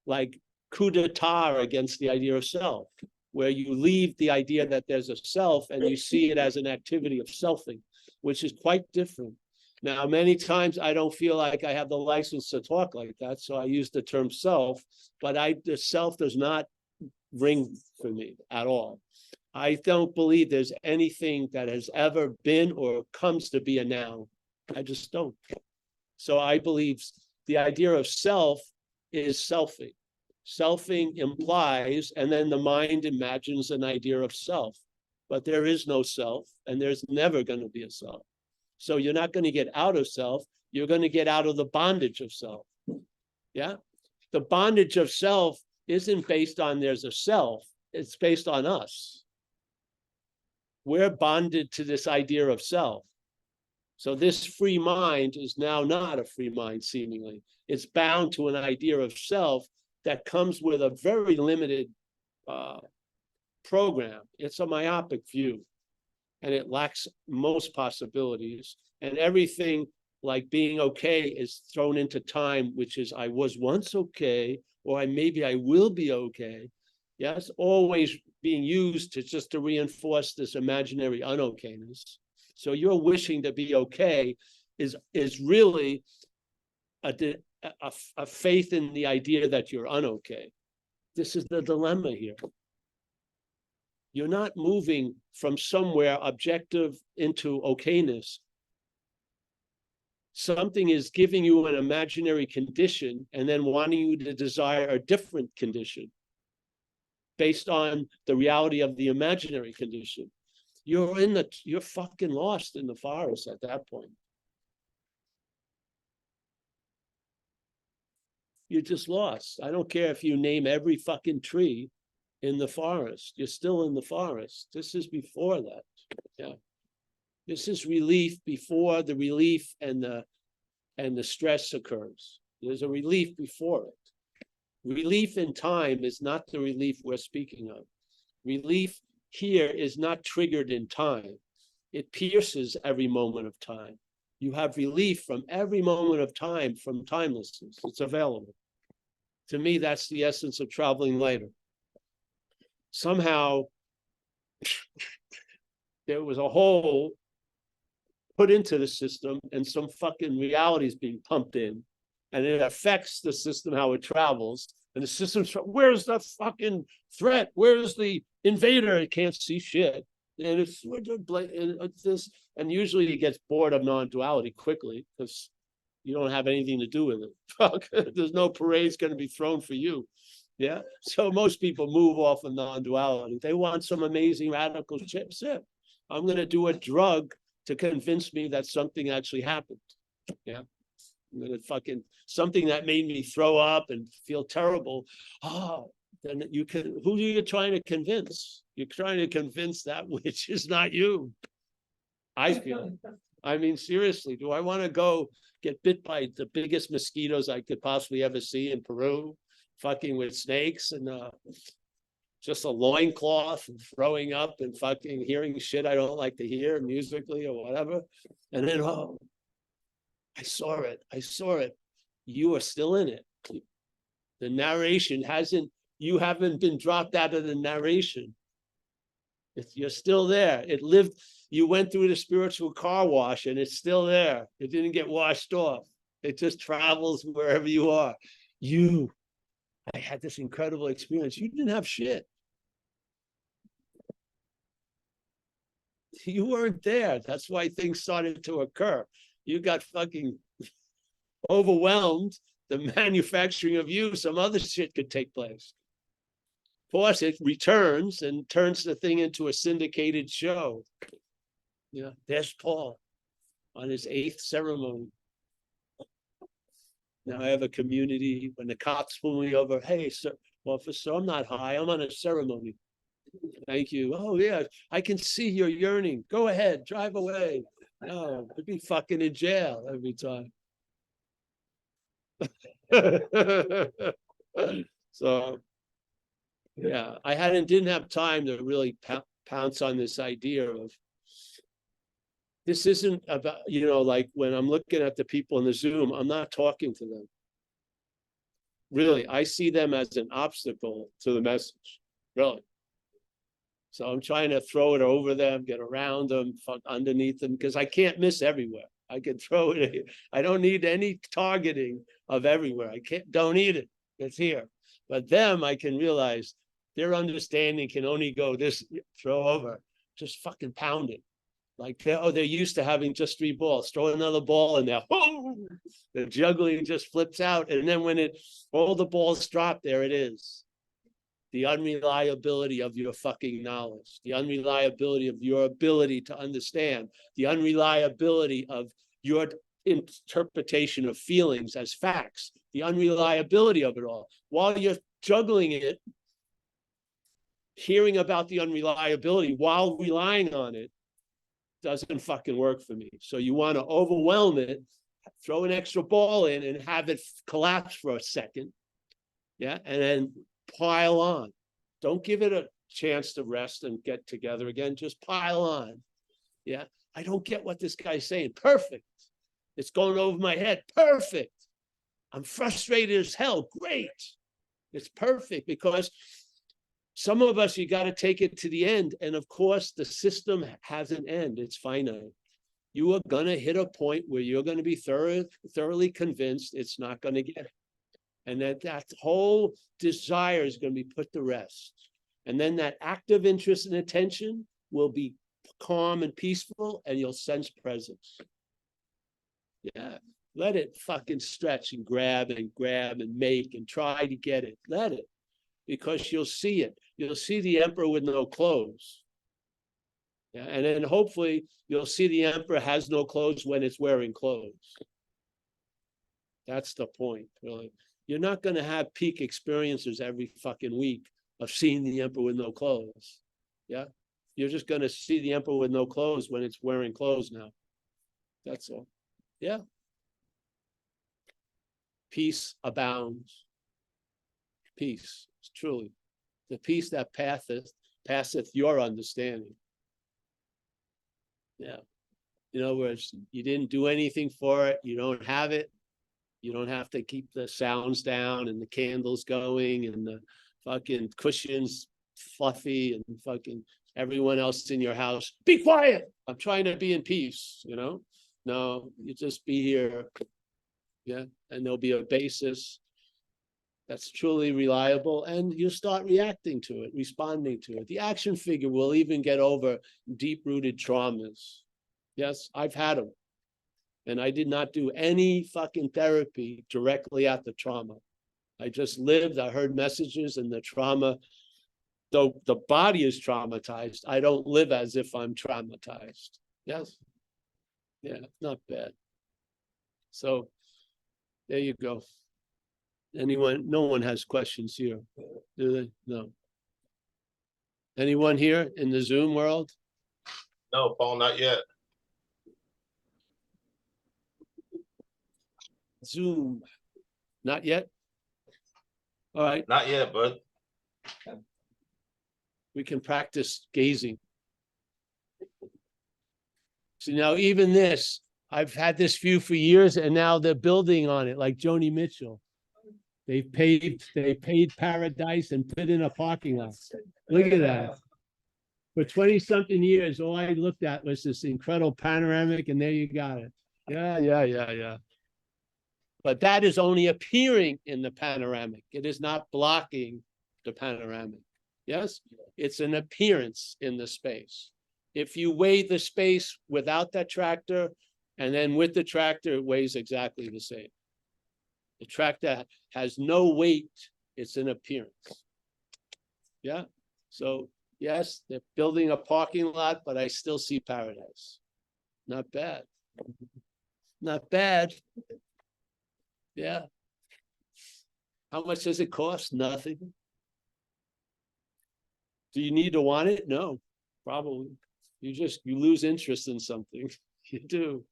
like, coup d'etat against the idea of self, where you leave the idea that there's a self and you see it as an activity of selfing, which is quite different. Now, many times I don't feel like I have the license to talk like that, so I use the term self, but the self does not ring for me at all. I don't believe there's anything that has ever been or comes to be a noun. I just don't. So I believe the idea of self is selfing. Selfing implies, and then the mind imagines an idea of self, but there is no self, and there's never going to be a self. So you're not going to get out of self, you're going to get out of the bondage of self. Yeah? The bondage of self isn't based on there's a self, it's based on us. We're bonded to this idea of self. So this free mind is now not a free mind, seemingly. It's bound to an idea of self that comes with a very limited program. It's a myopic view, and it lacks most possibilities. And everything like being okay is thrown into time, which is I was once okay, or maybe I will be okay. Yes, always being used to reinforce this imaginary unokayness. So your wishing to be okay is really a faith in the idea that you're unokay. This is the dilemma here. You're not moving from somewhere objective into okayness. Something is giving you an imaginary condition and then wanting you to desire a different condition based on the reality of the imaginary condition. You're fucking lost in the forest at that point. You're just lost. I don't care if you name every fucking tree in the forest. You're still in the forest. This is before that. Yeah. This is relief before the relief and the stress occurs. There's a relief before it. Relief in time is not the relief we're speaking of. Relief here is not triggered in time. It pierces every moment of time. You have relief from every moment of time from timelessness. It's available. To me, that's the essence of traveling later. Somehow, there was a hole put into the system and some fucking reality is being pumped in. And it affects the system, how it travels. And the system's, where's the fucking threat? Where's the invader? It can't see shit. And it's this, and usually it gets bored of non-duality quickly because you don't have anything to do with it. There's no parade's going to be thrown for you. Yeah. So most people move off of non-duality. They want some amazing radical shit. I'm going to do a drug to convince me that something actually happened. Yeah. I'm going to fucking something that made me throw up and feel terrible. Oh, then you can, who are you trying to convince? You're trying to convince that which is not you. I feel. I mean, seriously, do I want to go get bit by the biggest mosquitoes I could possibly ever see in Peru, fucking with snakes and just a loincloth and throwing up and fucking hearing shit I don't like to hear musically or whatever? And then, oh, I saw it. You are still in it. The narration you haven't been dropped out of the narration. You're still there. It lived, you went through the spiritual car wash and it's still there. It didn't get washed off. It just travels wherever you are. I had this incredible experience. You didn't have shit. You weren't there. That's why things started to occur. You got fucking overwhelmed. The manufacturing of you, some other shit could take place. Of course, it returns and turns the thing into a syndicated show. Yeah, there's Paul on his 8th ceremony. Now I have a community. When the cops pull me over, hey, sir, officer, I'm not high. I'm on a ceremony. Thank you. Oh, yeah, I can see you're yearning. Go ahead, drive away. No, I'd be fucking in jail every time. So, yeah, I didn't have time to really pounce on this idea of this isn't about, like when I'm looking at the people in the Zoom, I'm not talking to them. Really, I see them as an obstacle to the message, really. So I'm trying to throw it over them, get around them, underneath them, because I can't miss everywhere. I can throw it. I don't need any targeting of everywhere. Don't need it. It's here. But them, I can realize their understanding can only go this, throw over, just fucking pound it. Like they're used to having just 3 balls. Throw another ball in there. Oh, the juggling just flips out. And then when all the balls drop, there it is. The unreliability of your fucking knowledge, the unreliability of your ability to understand, the unreliability of your interpretation of feelings as facts, the unreliability of it all. While you're juggling it, hearing about the unreliability while relying on it doesn't fucking work for me. So you want to overwhelm it, throw an extra ball in and have it collapse for a second. Yeah. And then pile on. Don't give it a chance to rest and get together again. Just pile on. Yeah. I don't get what this guy's saying. Perfect. It's going over my head. Perfect. I'm frustrated as hell. Great. It's perfect, because some of us, you got to take it to the end. And of course, the system has an end. It's finite. You are going to hit a point where you're going to be thoroughly convinced it's not going to get it. And that whole desire is going to be put to rest. And then that active interest and attention will be calm and peaceful, and you'll sense presence. Yeah. Let it fucking stretch and grab and make and try to get it. Let it. Because you'll see it. You'll see the emperor with no clothes. Yeah, and then hopefully you'll see the emperor has no clothes when it's wearing clothes. That's the point, really. You're not going to have peak experiences every fucking week of seeing the emperor with no clothes. Yeah. You're just going to see the emperor with no clothes when it's wearing clothes now. That's all. Yeah. Peace abounds. Peace, truly. The peace that passeth your understanding. Yeah. In other words, you didn't do anything for it. You don't have it. You don't have to keep the sounds down and the candles going and the fucking cushions fluffy and fucking everyone else in your house. Be quiet. I'm trying to be in peace, No, you just be here. Yeah. And there'll be a basis that's truly reliable, and you'll start reacting to it, responding to it. The action figure will even get over deep-rooted traumas. Yes, I've had them. And I did not do any fucking therapy directly at the trauma. I just lived, I heard messages, and the trauma, though the body is traumatized, I don't live as if I'm traumatized. Yes? Yeah, not bad. So there you go. No one has questions here, do they? No. Anyone here in the Zoom world? No, Paul, not yet. Zoom, not yet? All right. Not yet, bud. We can practice gazing. See, now even this, I've had this view for years, and now they're building on it, like Joni Mitchell. They paid paradise and put in a parking lot. Look at that. For 20-something years, all I looked at was this incredible panoramic, and there you got it. Yeah. But that is only appearing in the panoramic. It is not blocking the panoramic. Yes? It's an appearance in the space. If you weigh the space without that tractor, and then with the tractor, it weighs exactly the same. The tractor has no weight. It's an appearance. Yeah. So yes, they're building a parking lot, but I still see paradise. Not bad. Not bad. Yeah. How much does it cost? Nothing. Do you need to want it? No, probably. You lose interest in something. You do.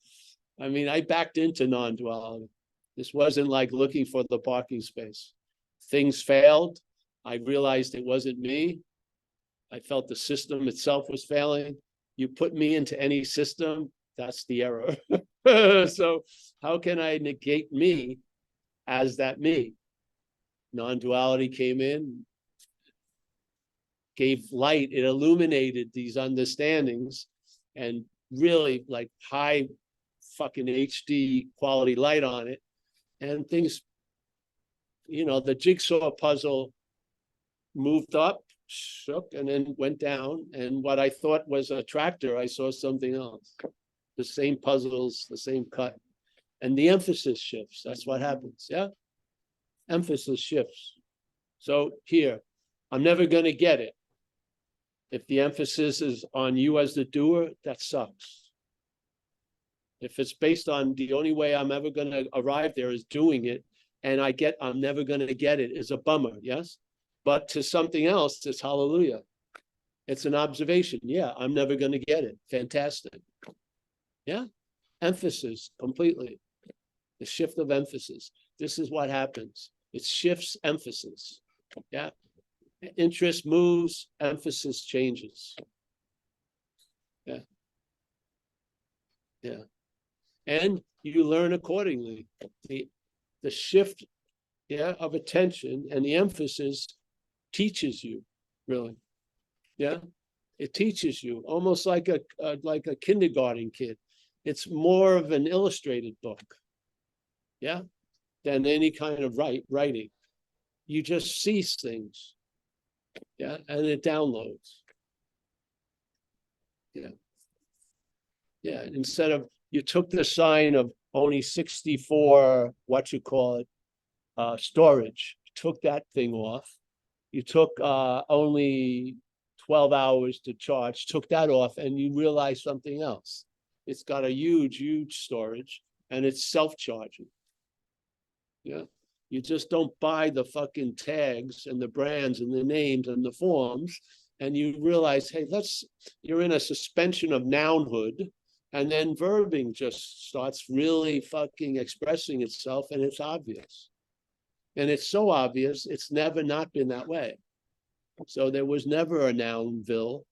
I mean, I backed into non-duality. This wasn't like looking for the parking space. Things failed. I realized it wasn't me. I felt the system itself was failing. You put me into any system, that's the error. So how can I negate me as that me? Non-duality came in, gave light, it illuminated these understandings, and really like high fucking HD quality light on it. And things, the jigsaw puzzle moved up, shook, and then went down. And what I thought was a tractor, I saw something else. The same puzzles, the same cut. And the emphasis shifts. That's what happens. Yeah. Emphasis shifts. So here, I'm never going to get it. If the emphasis is on you as the doer, that sucks. If it's based on the only way I'm ever going to arrive there is doing it, and I'm never going to get it, is a bummer. Yes. But to something else, it's hallelujah. It's an observation. Yeah, I'm never going to get it. Fantastic. Yeah. Emphasis completely. The shift of emphasis. This is what happens. It shifts emphasis. Yeah. Interest moves, emphasis changes. Yeah. Yeah. And you learn accordingly. The shift, of attention and the emphasis teaches you, really. Yeah. It teaches you almost like a kindergarten kid. It's more of an illustrated book. Yeah. Than any kind of writing. You just see things. Yeah. And it downloads. Yeah. Yeah. Instead of, you took the sign of only 64, storage, took that thing off. You took only 12 hours to charge, took that off, and you realize something else. It's got a huge storage, and it's self-charging. Yeah. You just don't buy the fucking tags and the brands and the names and the forms, and you realize, hey, you're in a suspension of nounhood, and then verbing just starts really fucking expressing itself, and it's obvious. And it's so obvious, it's never not been that way. So there was never a nounville.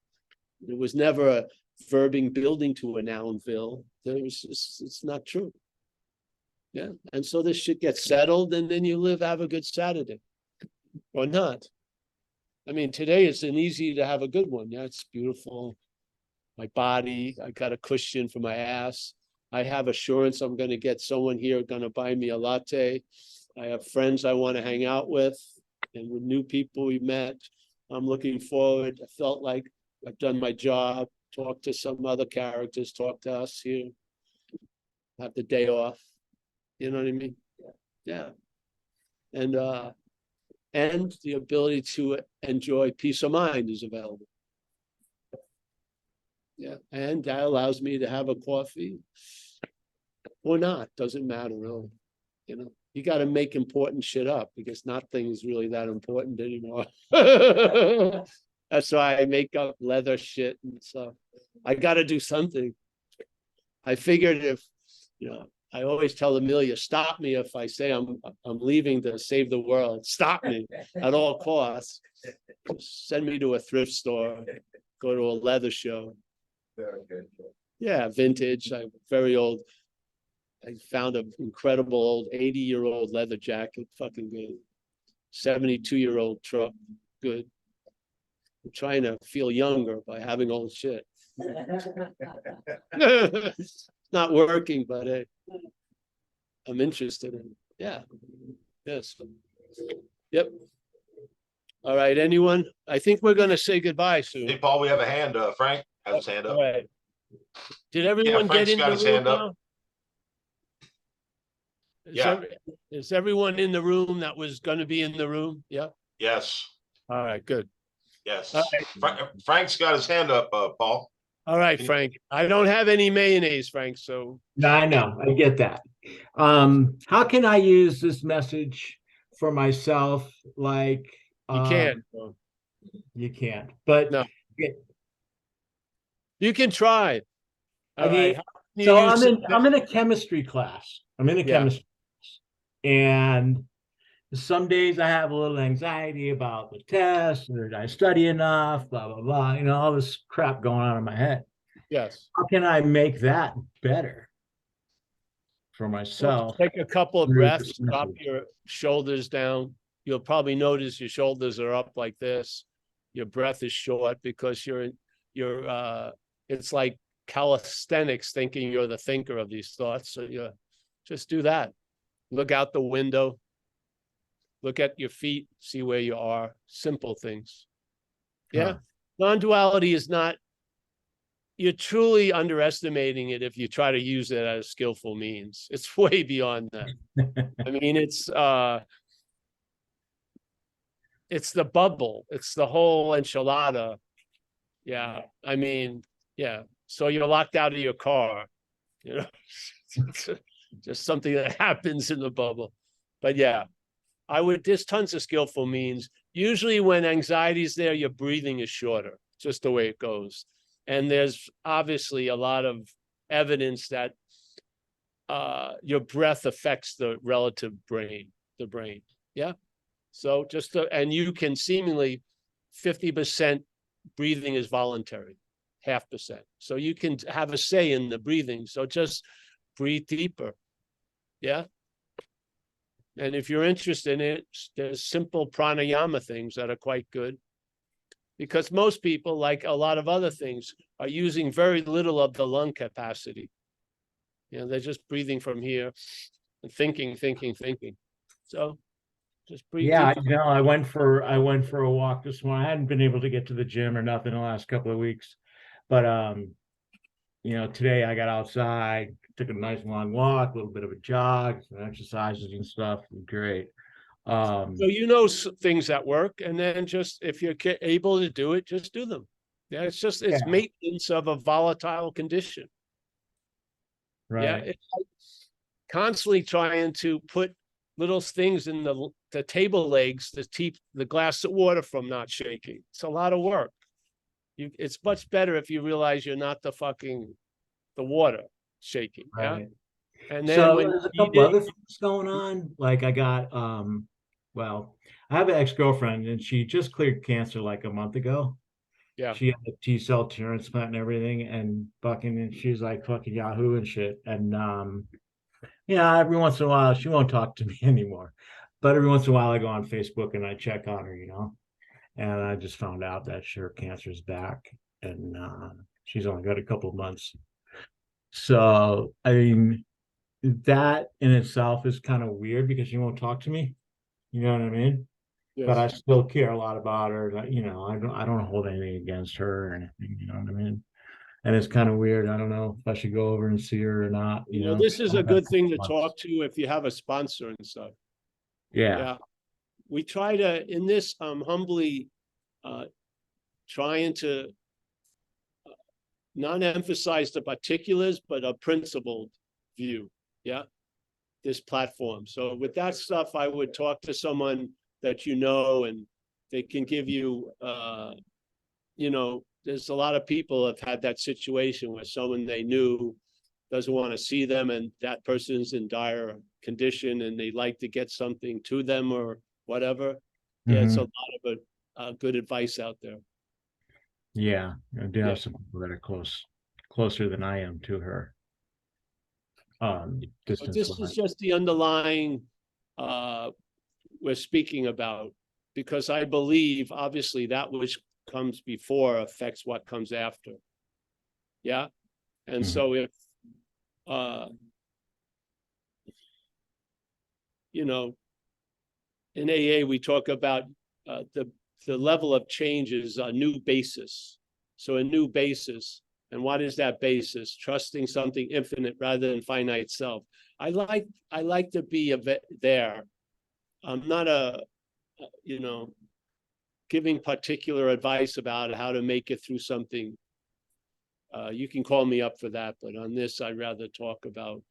There was never a verbing building to a nounville. It's not true. Yeah. And so this shit gets settled, and then you have a good Saturday. Or not. I mean, today it's easy to have a good one. Yeah, it's beautiful. My body, I got a cushion for my ass. I have assurance I'm going to get someone here going to buy me a latte. I have friends I want to hang out with, and with new people we met. I'm looking forward. I felt like I've done my job, talked to some other characters, talked to us here, have the day off. You know what I mean? Yeah. And the ability to enjoy peace of mind is available. Yeah. And that allows me to have a coffee or not. Doesn't matter really. You got to make important shit up because nothing is really that important anymore. That's why I make up leather shit and stuff. I got to do something. I figured if, I always tell Amelia, stop me if I say I'm leaving to save the world. Stop me at all costs. Send me to a thrift store, go to a leather show. Very good. Yeah, vintage, very old. I found an incredible old 80-year-old leather jacket, fucking good. 72-year-old truck, good. I'm trying to feel younger by having old shit. Not working, but hey, I'm interested in it. Yeah. Yes. Yep. All right, anyone? I think we're going to say goodbye soon. Hey, Paul, we have a hand. Frank has his hand up. All right. Did everyone Frank's get in got the his room hand up. now? Yeah. Is everyone in the room that was going to be in the room? Yeah. Yes. All right, good. Yes. All right. Frank's got his hand up, Paul. All right, Frank. I don't have any mayonnaise, Frank, so. No, I know. I get that. How can I use this message for myself? Like You can't. you can't, but No. You can try. All okay. right. So I'm in a chemistry class. I'm in a Yeah. chemistry class. And some days I have a little anxiety about the test, or did I study enough, blah, blah, blah, all this crap going on in my head. Yes. How can I make that better for Well, myself? take a couple of through breaths, this drop method? your shoulders down. You'll probably notice your shoulders are up like this. Your breath is short because you're it's like calisthenics, thinking you're the thinker of these thoughts. So you just do that. Look out the window. Look at your feet, see where you are. Simple things. Yeah. Huh. Non-duality is not, you're truly underestimating it if you try to use it as skillful means. It's way beyond that. I mean, it's the bubble. It's the whole enchilada. Yeah. I mean, yeah. So you're locked out of your car, it's just something that happens in the bubble. But yeah, there's tons of skillful means. Usually when anxiety is there, your breathing is shorter, just the way it goes. And there's obviously a lot of evidence that your breath affects the relative brain, the brain. Yeah. So and you can seemingly 50% breathing is voluntary, 0.5%. So you can have a say in the breathing. So just breathe deeper. Yeah. And if you're interested in it, there's simple pranayama things that are quite good. Because most people, like a lot of other things, are using very little of the lung capacity. They're just breathing from here and thinking. So just breathe. Yeah, I went for a walk this morning. I hadn't been able to get to the gym or nothing the last couple of weeks, but today I got outside, took a nice long walk, a little bit of a jog, some exercises and stuff. Great. So things that work, and then just if you're able to do it, just do them. Yeah, it's maintenance of a volatile condition. Right. Yeah, it's like constantly trying to put little things in the table legs to keep the glass of water from not shaking. It's a lot of work. It's much better if you realize you're not the water shaking. Right. Yeah. And then So when there's a couple other things going on. Like I got I have an ex-girlfriend and she just cleared cancer like a month ago. Yeah. She had a T-cell transplant and everything, and she's like fucking Yahoo and shit. And every once in a while she won't talk to me anymore. But every once in a while I go on Facebook and I check on her, And I just found out that her cancer's back, and she's only got a couple of months. So I mean, that in itself is kind of weird because she won't talk to me. You know what I mean? yes. But I still care a lot about her. I don't hold anything against her or anything. You know what I mean? And it's kind of weird. I don't know if I should go over and see her or not. This is a good thing to talk to if you have a sponsor and stuff. Yeah. We try to, in this, humbly trying to not emphasize the particulars, but a principled view. Yeah. This platform. So with that stuff, I would talk to someone that and they can give you, there's a lot of people have had that situation where someone they knew doesn't want to see them, and that person's in dire condition and they like to get something to them or whatever. Yeah, it's a lot of good advice out there. Yeah, I do have some people that are closer than I am to her. Distance. This is just the underlying we're speaking about, because I believe obviously that which comes before affects what comes after. Yeah. And so if in AA we talk about the level of change is a new basis. So a new basis. And what is that basis? Trusting something infinite rather than finite self. I like to be there. I'm not giving particular advice about how to make it through something. You can call me up for that, but on this, I'd rather talk about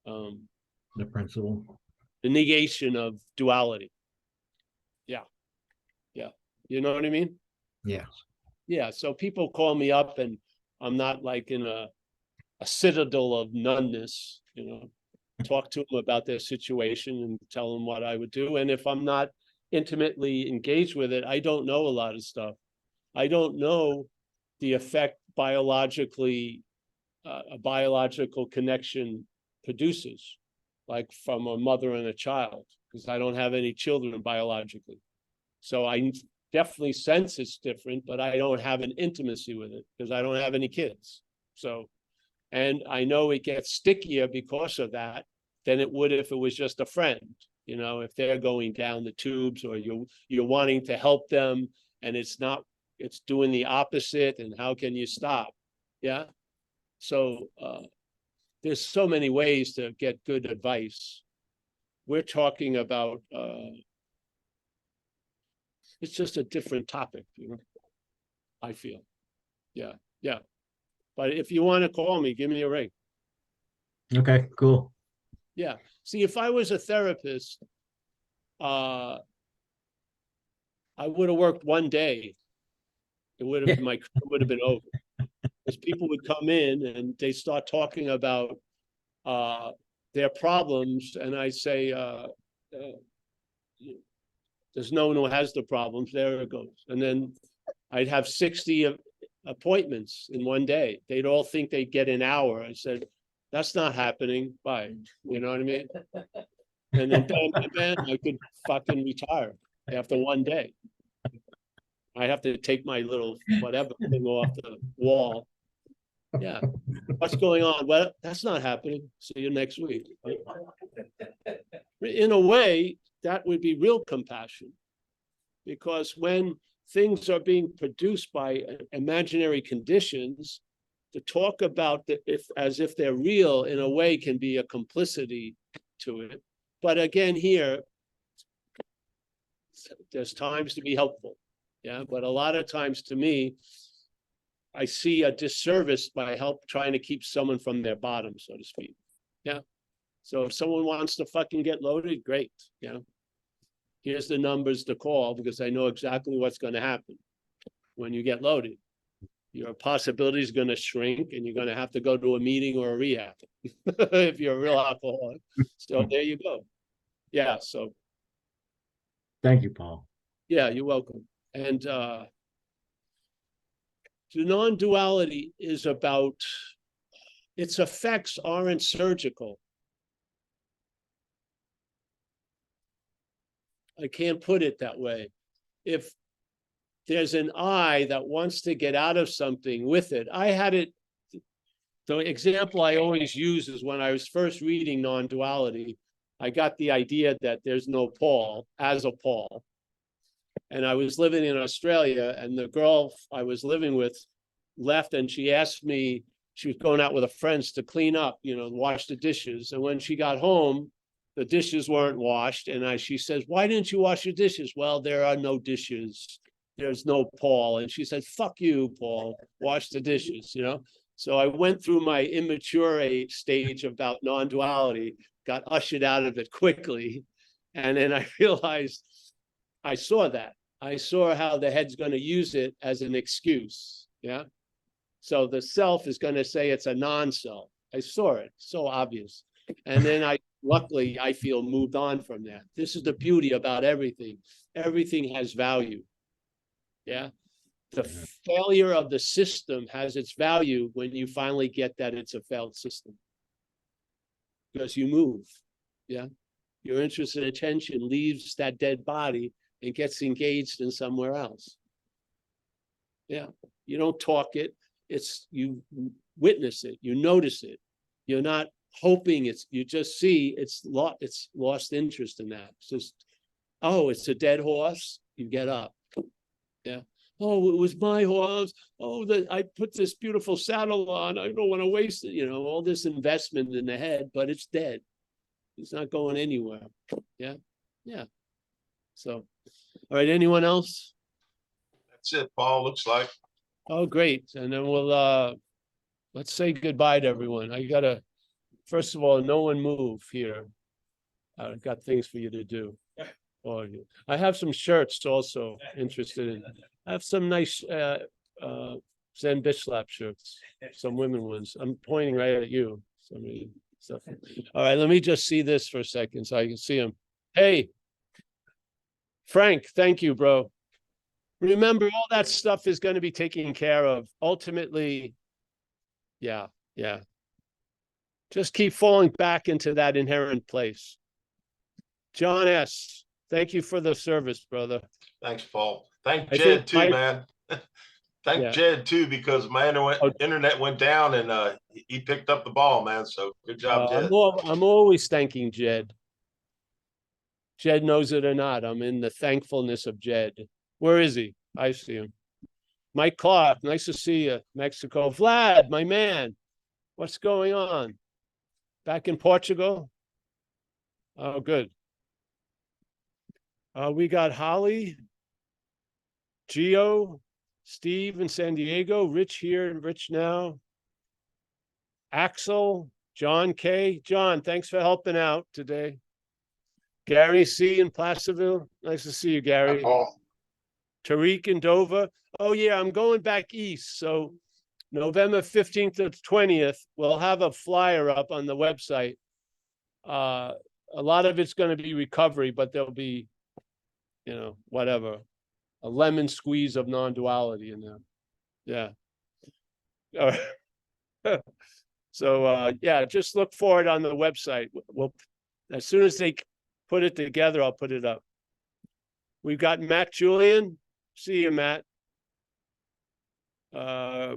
the principle, the negation of duality. Yeah. You know what I mean? Yeah. Yeah. So people call me up and I'm not like in a citadel of noneness, talk to them about their situation and tell them what I would do. And if I'm not intimately engaged with it, I don't know a lot of stuff. I don't know the effect biologically, a biological connection produces, like from a mother and a child, because I don't have any children biologically. So I definitely sense it's different, but I don't have an intimacy with it because I don't have any kids. So, and I know it gets stickier because of that than it would if it was just a friend. You know, if they're going down the tubes, or you're wanting to help them and it's doing the opposite, and how can you stop? Yeah. So there's so many ways to get good advice. We're talking about it's just a different topic, you know, I feel. Yeah, yeah. But if you want to call me, give me a ring. Okay, cool. Yeah. See, if I was a therapist, I would have worked one day. It would have my career would have been over. Because people would come in and they start talking about their problems, and I say, there's no one who has the problems. There it goes. And then I'd have 60 appointments in one day. They'd all think they'd get an hour. I said, that's not happening. Bye. You know what I mean? And then bam, bam, bam, I could fucking retire after one day. I have to take my little whatever thing off the wall. Yeah. What's going on? Well, that's not happening. See you next week. In a way, that would be real compassion. Because when things are being produced by imaginary conditions, to talk about as if they're real in a way can be a complicity to it. But again, here, there's times to be helpful. Yeah, but a lot of times to me, I see a disservice by trying to keep someone from their bottom, so to speak. Yeah. So if someone wants to fucking get loaded, great. Yeah. Here's the numbers to call, because I know exactly what's going to happen when you get loaded. Your possibility is going to shrink, and you're going to have to go to a meeting or a rehab if you're a real alcoholic. So there you go. Yeah. So. Thank you, Paul. Yeah, you're welcome. And the non-duality is about, its effects aren't surgical. I can't put it that way. If there's an I that wants to get out of something with it, I had it, the example I always use is when I was first reading non-duality, I got the idea that there's no Paul as a Paul. And I was living in Australia, and the girl I was living with left, and she asked me, she was going out with her friends to clean up, you know, wash the dishes. And when she got home, the dishes weren't washed. And she says, why didn't you wash your dishes? Well, there are no dishes. There's no Paul. And she said, fuck you, Paul, wash the dishes, you know? So I went through my immature stage about non-duality, got ushered out of it quickly. And then I realized, I saw that. I saw how the head's going to use it as an excuse. Yeah. So the self is going to say it's a non-self. I saw it. So obvious. And then luckily, I feel moved on from that. This is the beauty about everything. Everything has value. Yeah. The failure of the system has its value when you finally get that it's a failed system. Because you move. Yeah. Your interest and attention leaves that dead body and gets engaged in somewhere else. Yeah, you don't talk it, you witness it, you notice it. You're not hoping you just see it's lost interest in that. It's just, oh, it's a dead horse, you get up. Yeah. Oh, it was my horse. Oh, I put this beautiful saddle on. I don't want to waste it, you know, all this investment in the head, but it's dead. It's not going anywhere. Yeah. Yeah. So, all right, anyone else? That's it, Paul, looks like. Oh, great. And then let's say goodbye to everyone. First of all, no one move here. I've got things for you to do. I have some shirts also interested in. I have some nice Zen bitch slap shirts, some women ones. I'm pointing right at you. Somebody, stuff. All right, let me just see this for a second so I can see him. Hey, Frank, thank you, bro. Remember, all that stuff is going to be taken care of. Ultimately, yeah. Just keep falling back into that inherent place. John S., thank you for the service, brother. Thanks, Paul. Thank I Jed think too, man. Thank Yeah. Jed too, because my internet went down and he picked up the ball, man. So good job, Jed. I'm always thanking Jed. Jed knows it or not. I'm in the thankfulness of Jed. Where is he? I see him. Mike Clark, nice to see you. Mexico. Vlad, my man. What's going on? Back in Portugal? Oh, good. We got Holly, Gio, Steve in San Diego, Rich here and Rich now. Axel, John K. John, thanks for helping out today. Gary C. in Placerville. Nice to see you, Gary. Hi, Paul. Tariq in Dover. Oh, yeah, I'm going back east. So November 15th to 20th, we'll have a flyer up on the website. A lot of it's going to be recovery, but there'll be, whatever, a lemon squeeze of non-duality in there. Yeah. All right. So, yeah, just look for it on the website. We'll, as soon as they put it together, I'll put it up. We've got Matt Julian. See you, Matt.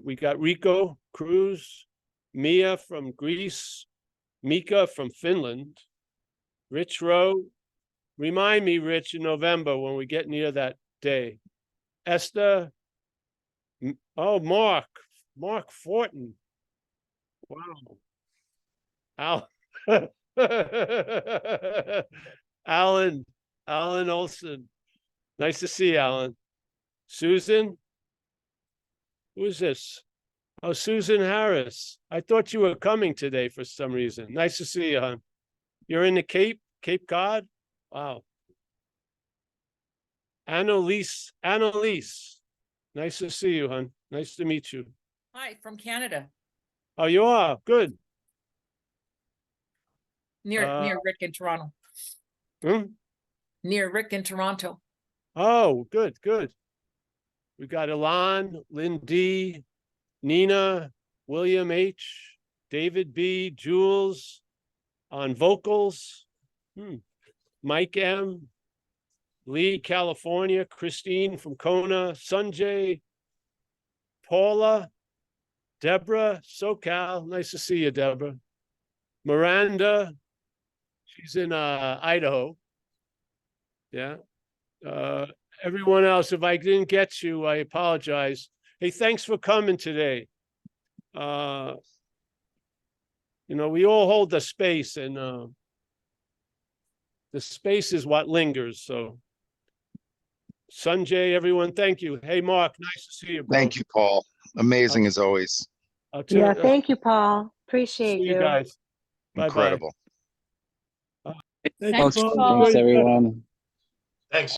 We got Rico Cruz, Mia from Greece, Mika from Finland, Rich Rowe. Remind me, Rich, in November when we get near that day. Esther. Oh, Mark Fortin. Wow. Alan Olson. Nice to see you, Alan. Susan. Who is this? Oh, Susan Harris. I thought you were coming today for some reason. Nice to see you, hon. You're in the Cape Cod? Wow. Annalise. Nice to see you, hon. Nice to meet you. Hi, from Canada, Oh, you are? Good. near Rick in Toronto. Near Rick in Toronto. Oh, good. We got Elan, Lynn D, Nina, William H, David B, Jules on vocals, Mike M, Lee, California, Christine from Kona, Sanjay, Paula, Deborah, SoCal. Nice to see you, Deborah. Miranda, she's in Idaho. Yeah. Everyone else, if I didn't get you, I apologize. Hey, thanks for coming today. We all hold the space, and the space is what lingers. So, Sanjay, everyone, thank you. Hey, Mark, nice to see you, bro. Thank you, Paul. Amazing as always. Yeah, thank you, Paul. Appreciate see you guys. Bye-bye. Incredible. Thank Thanks, you, Paul. Thanks, everyone. Thanks.